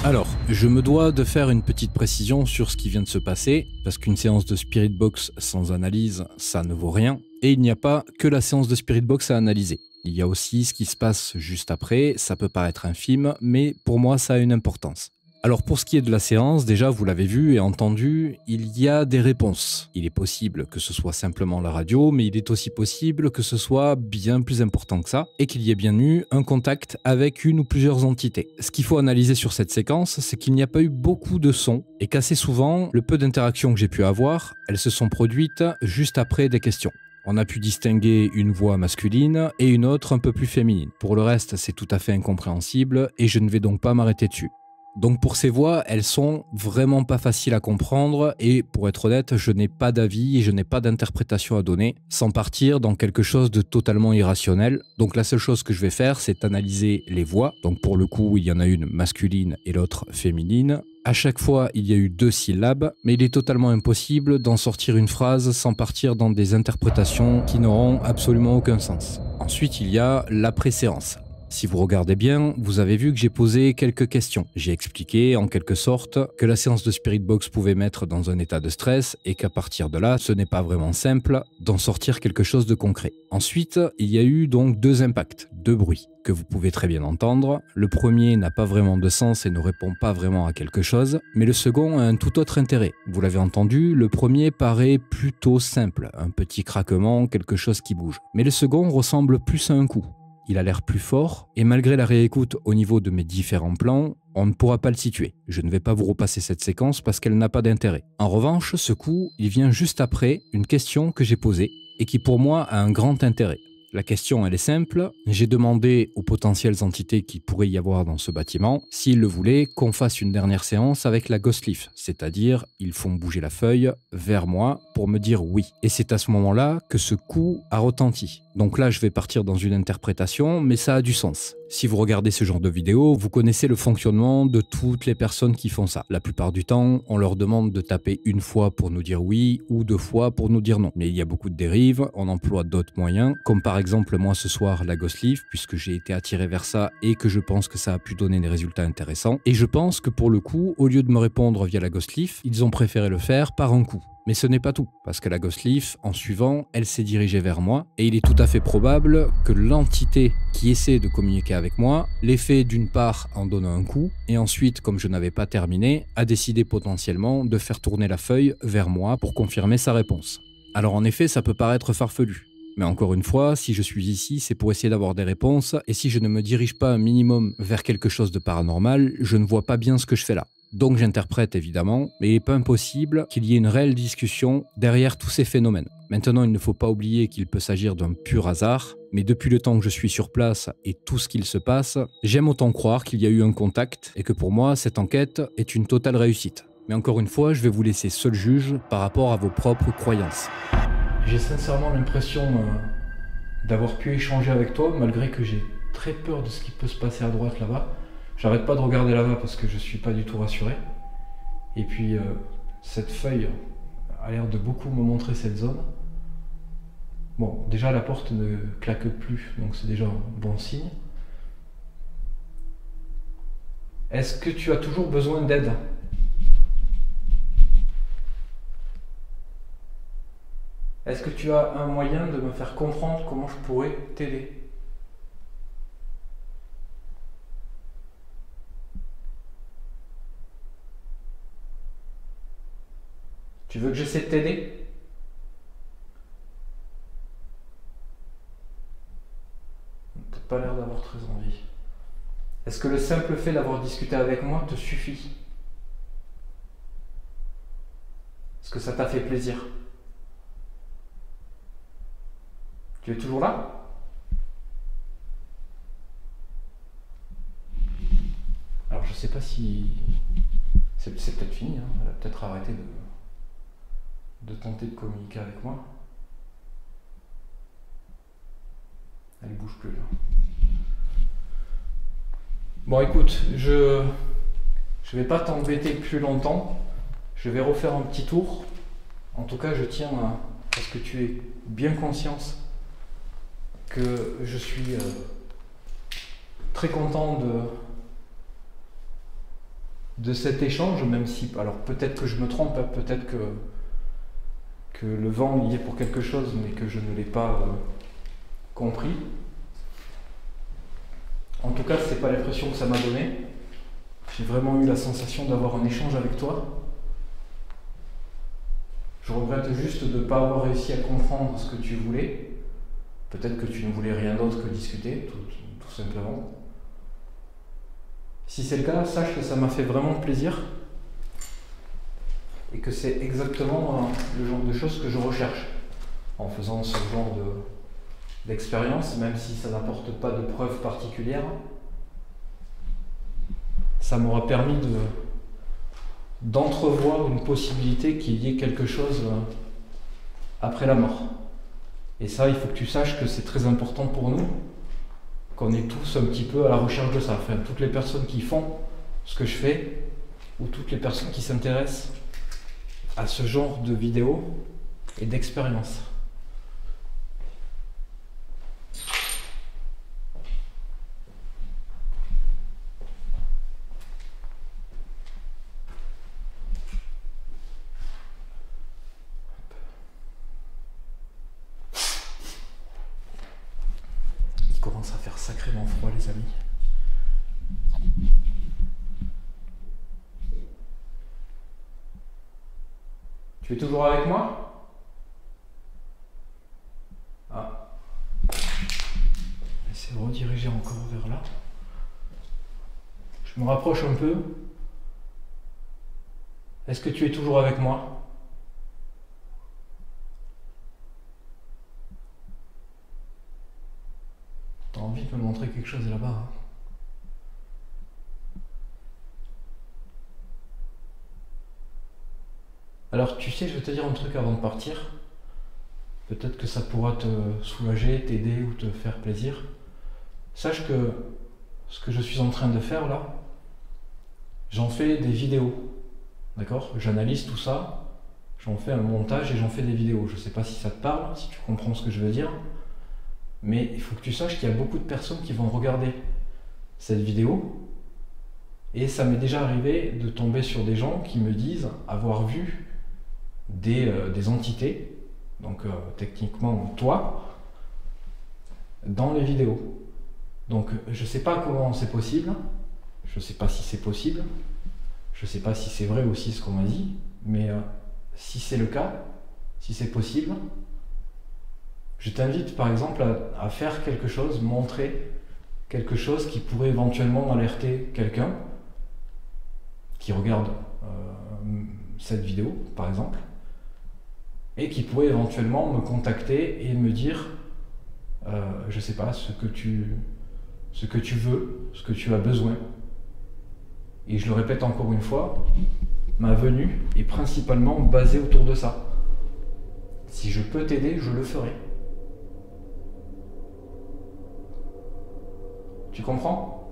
Alors, je me dois de faire une petite précision sur ce qui vient de se passer, parce qu'une séance de Spirit Box sans analyse, ça ne vaut rien. Et il n'y a pas que la séance de Spirit Box à analyser. Il y a aussi ce qui se passe juste après, ça peut paraître infime, mais pour moi ça a une importance. Alors pour ce qui est de la séance, déjà vous l'avez vu et entendu, il y a des réponses. Il est possible que ce soit simplement la radio, mais il est aussi possible que ce soit bien plus important que ça, et qu'il y ait bien eu un contact avec une ou plusieurs entités. Ce qu'il faut analyser sur cette séquence, c'est qu'il n'y a pas eu beaucoup de sons, et qu'assez souvent, le peu d'interactions que j'ai pu avoir, elles se sont produites juste après des questions. On a pu distinguer une voix masculine et une autre un peu plus féminine. Pour le reste, c'est tout à fait incompréhensible, et je ne vais donc pas m'arrêter dessus. Donc pour ces voix, elles sont vraiment pas faciles à comprendre et pour être honnête, je n'ai pas d'avis et je n'ai pas d'interprétation à donner sans partir dans quelque chose de totalement irrationnel. Donc la seule chose que je vais faire, c'est analyser les voix. Donc pour le coup, il y en a une masculine et l'autre féminine. À chaque fois, il y a eu 2 syllabes, mais il est totalement impossible d'en sortir une phrase sans partir dans des interprétations qui n'auront absolument aucun sens. Ensuite, il y a la préséance. Si vous regardez bien, vous avez vu que j'ai posé quelques questions. J'ai expliqué, en quelque sorte, que la séance de Spirit Box pouvait mettre dans un état de stress et qu'à partir de là, ce n'est pas vraiment simple d'en sortir quelque chose de concret. Ensuite, il y a eu donc 2 impacts, 2 bruits, que vous pouvez très bien entendre. Le premier n'a pas vraiment de sens et ne répond pas vraiment à quelque chose, mais le second a un tout autre intérêt. Vous l'avez entendu, le premier paraît plutôt simple, un petit craquement, quelque chose qui bouge. Mais le second ressemble plus à un coup. Il a l'air plus fort, et malgré la réécoute au niveau de mes différents plans, on ne pourra pas le situer. Je ne vais pas vous repasser cette séquence parce qu'elle n'a pas d'intérêt. En revanche, ce coup, il vient juste après une question que j'ai posée, et qui pour moi a un grand intérêt. La question, elle est simple. J'ai demandé aux potentielles entités qu'il pourrait y avoir dans ce bâtiment, s'ils le voulaient, qu'on fasse une dernière séance avec la Ghost Lift. C'est-à-dire, ils font bouger la feuille vers moi pour me dire oui. Et c'est à ce moment-là que ce coup a retenti. Donc là, je vais partir dans une interprétation, mais ça a du sens. Si vous regardez ce genre de vidéo, vous connaissez le fonctionnement de toutes les personnes qui font ça. La plupart du temps, on leur demande de taper une fois pour nous dire oui ou 2 fois pour nous dire non. Mais il y a beaucoup de dérives, on emploie d'autres moyens, comme par exemple moi ce soir la Ghost Leaf, puisque j'ai été attiré vers ça et que je pense que ça a pu donner des résultats intéressants. Et je pense que pour le coup, au lieu de me répondre via la Ghost Leaf, ils ont préféré le faire par un coup. Mais ce n'est pas tout, parce que la Ghost Leaf, en suivant, elle s'est dirigée vers moi, et il est tout à fait probable que l'entité qui essaie de communiquer avec moi l'ait fait d'une part en donnant un coup, et ensuite, comme je n'avais pas terminé, a décidé potentiellement de faire tourner la feuille vers moi pour confirmer sa réponse. Alors en effet, ça peut paraître farfelu. Mais encore une fois, si je suis ici, c'est pour essayer d'avoir des réponses, et si je ne me dirige pas un minimum vers quelque chose de paranormal, je ne vois pas bien ce que je fais là. Donc j'interprète évidemment, mais il n'est pas impossible qu'il y ait une réelle discussion derrière tous ces phénomènes. Maintenant, il ne faut pas oublier qu'il peut s'agir d'un pur hasard, mais depuis le temps que je suis sur place et tout ce qu'il se passe, j'aime autant croire qu'il y a eu un contact et que pour moi, cette enquête est une totale réussite. Mais encore une fois, je vais vous laisser seul juge par rapport à vos propres croyances. J'ai sincèrement l'impression d'avoir pu échanger avec toi, malgré que j'ai très peur de ce qui peut se passer à droite là-bas. J'arrête pas de regarder là-bas parce que je suis pas du tout rassuré. Et puis cette feuille a l'air de beaucoup me montrer cette zone. Bon, déjà la porte ne claque plus, donc c'est déjà un bon signe. Est-ce que tu as toujours besoin d'aide ? Est-ce que tu as un moyen de me faire comprendre comment je pourrais t'aider ? Tu veux que j'essaie de t'aider ? T'as pas l'air d'avoir très envie. Est-ce que le simple fait d'avoir discuté avec moi te suffit ? Est-ce que ça t'a fait plaisir ? Tu es toujours là ? Alors je sais pas si... C'est peut-être fini, hein. Elle a peut-être arrêté de tenter de communiquer avec moi. Elle bouge plus là. Bon écoute, je vais pas t'embêter plus longtemps. Je vais refaire un petit tour. En tout cas, je tiens à ce que tu aies bien conscience que je suis très content de cet échange, même si, alors peut-être que je me trompe, hein, peut-être que le vent y est pour quelque chose, mais que je ne l'ai pas compris. En tout cas, c'est pas l'impression que ça m'a donné. J'ai vraiment eu la sensation d'avoir un échange avec toi. Je regrette juste de ne pas avoir réussi à comprendre ce que tu voulais. Peut-être que tu ne voulais rien d'autre que discuter, tout simplement. Si c'est le cas, sache que ça m'a fait vraiment plaisir et que c'est exactement le genre de choses que je recherche en faisant ce genre d'expérience, même si ça n'apporte pas de preuves particulières. Ça m'aura permis d'entrevoir une possibilité qu'il y ait quelque chose après la mort. Et ça, il faut que tu saches que c'est très important pour nous, qu'on est tous un petit peu à la recherche de ça. Enfin, toutes les personnes qui font ce que je fais, ou toutes les personnes qui s'intéressent à ce genre de vidéos et d'expériences. Il commence à faire sacrément froid, les amis. Tu es toujours avec moi ? Ah. Essaye de rediriger encore vers là. Je me rapproche un peu. Est-ce que tu es toujours avec moi ? T'as envie de me montrer quelque chose là-bas, hein ? Alors tu sais, je vais te dire un truc avant de partir. Peut-être que ça pourra te soulager, t'aider ou te faire plaisir. Sache que ce que je suis en train de faire là, j'en fais des vidéos. D'accord? J'analyse tout ça, j'en fais un montage et j'en fais des vidéos. Je ne sais pas si ça te parle, si tu comprends ce que je veux dire. Mais il faut que tu saches qu'il y a beaucoup de personnes qui vont regarder cette vidéo. Et ça m'est déjà arrivé de tomber sur des gens qui me disent avoir vu des entités, donc techniquement toi, dans les vidéos. Donc je ne sais pas comment c'est possible, je ne sais pas si c'est possible, je ne sais pas si c'est vrai aussi ce qu'on m'a dit, mais si c'est le cas, si c'est possible, je t'invite par exemple à faire quelque chose, montrer quelque chose qui pourrait éventuellement alerter quelqu'un qui regarde cette vidéo par exemple, et qui pourrait éventuellement me contacter et me dire, je sais pas, ce que tu veux, ce que tu as besoin. Et je le répète encore une fois, ma venue est principalement basée autour de ça. Si je peux t'aider, je le ferai. Tu comprends ?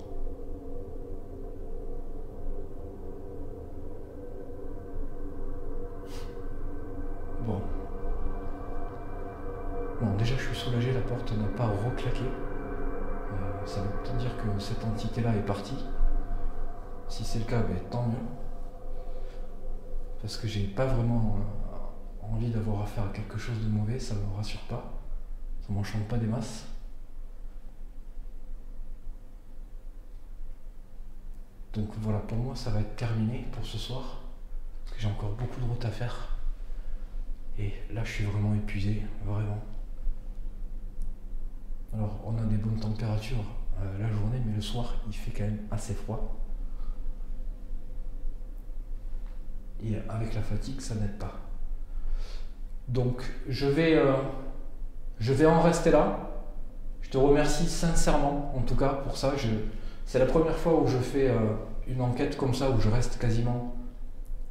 Bon. Bon, déjà je suis soulagé, la porte n'a pas reclaqué. Ça veut peut-être dire que cette entité-là est partie. Si c'est le cas, ben, tant mieux. Parce que j'ai pas vraiment envie d'avoir affaire à quelque chose de mauvais, ça me rassure pas. Ça m'enchante pas des masses. Donc voilà, pour moi ça va être terminé pour ce soir. Parce que j'ai encore beaucoup de route à faire. Et là je suis vraiment épuisé, vraiment. Alors on a des bonnes températures la journée, mais le soir il fait quand même assez froid. Et avec la fatigue ça n'aide pas. Donc je vais en rester là. Je te remercie sincèrement en tout cas pour ça. C'est la première fois où je fais une enquête comme ça, où je reste quasiment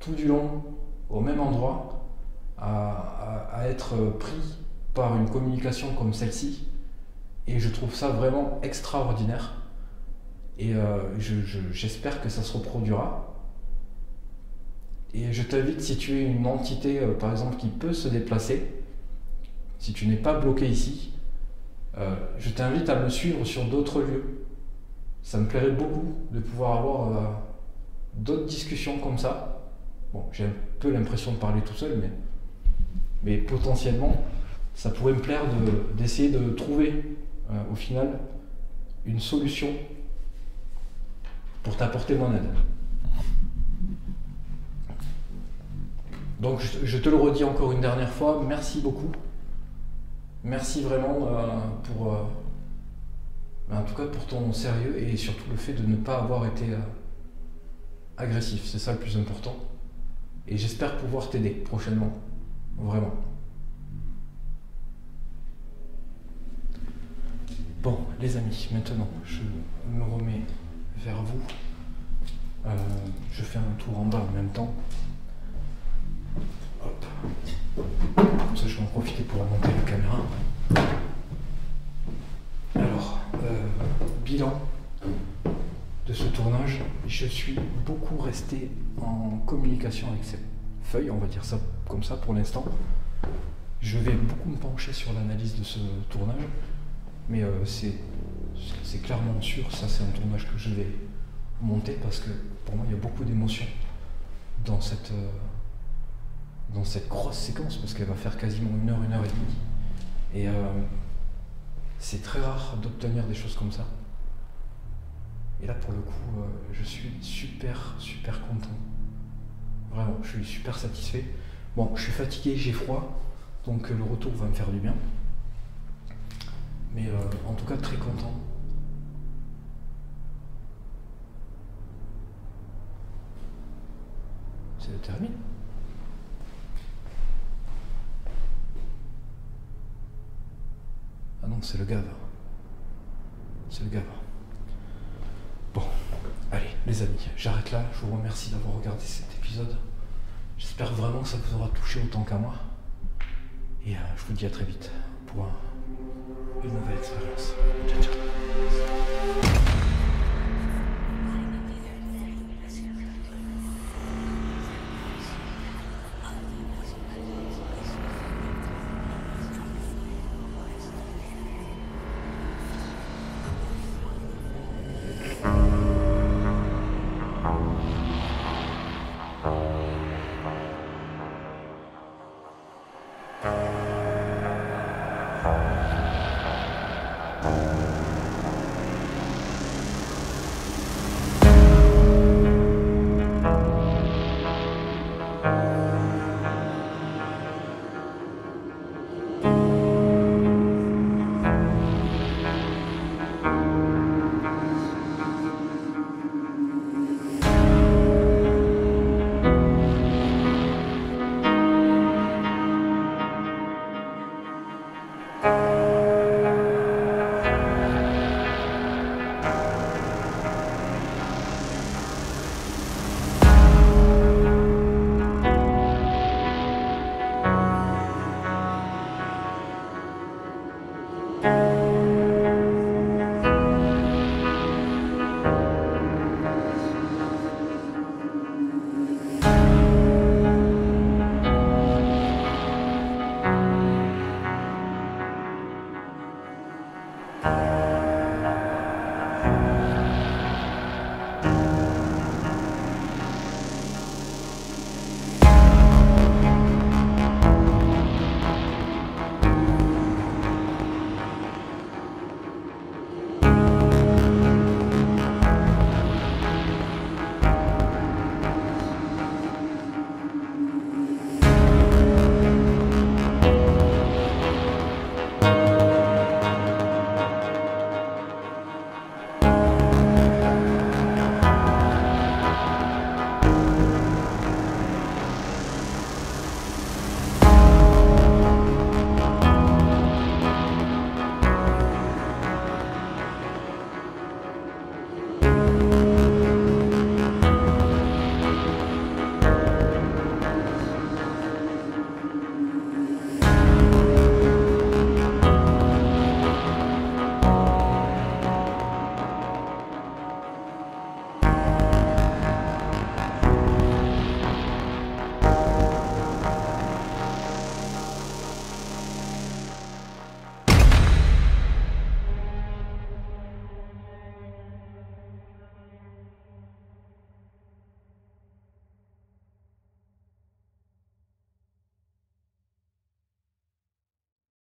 tout du long au même endroit, à être pris par une communication comme celle-ci. Et je trouve ça vraiment extraordinaire. Et j'espère que ça se reproduira. Et je t'invite, si tu es une entité, par exemple, qui peut se déplacer, si tu n'es pas bloqué ici, je t'invite à me suivre sur d'autres lieux. Ça me plairait beaucoup de pouvoir avoir d'autres discussions comme ça. Bon, j'ai un peu l'impression de parler tout seul, mais potentiellement, ça pourrait me plaire d'essayer de trouver, au final, une solution pour t'apporter mon aide. Donc je te le redis encore une dernière fois, merci beaucoup. Merci vraiment en tout cas pour ton sérieux et surtout le fait de ne pas avoir été agressif, c'est ça le plus important. Et j'espère pouvoir t'aider prochainement, vraiment. Bon, les amis, maintenant je me remets vers vous. Je fais un tour en bas en même temps. Hop. Comme ça, je vais en profiter pour monter la caméra. Alors, bilan de ce tournage. Je suis beaucoup resté en communication avec cette feuille, on va dire ça comme ça pour l'instant. Je vais beaucoup me pencher sur l'analyse de ce tournage, mais c'est clairement sûr, ça c'est un tournage que je vais monter parce que pour moi il y a beaucoup d'émotions dans cette grosse séquence, parce qu'elle va faire quasiment 1 heure, 1 heure et demie. Et c'est très rare d'obtenir des choses comme ça. Et là, pour le coup, je suis super content. Vraiment, je suis super satisfait. Bon, je suis fatigué, j'ai froid, donc le retour va me faire du bien. Mais en tout cas, très content. C'est terminé. Ah non, c'est le gave. C'est le gave. Bon, allez, les amis, j'arrête là. Je vous remercie d'avoir regardé cet épisode. J'espère vraiment que ça vous aura touché autant qu'à moi. Et je vous dis à très vite pour une nouvelle expérience. Ciao, ciao.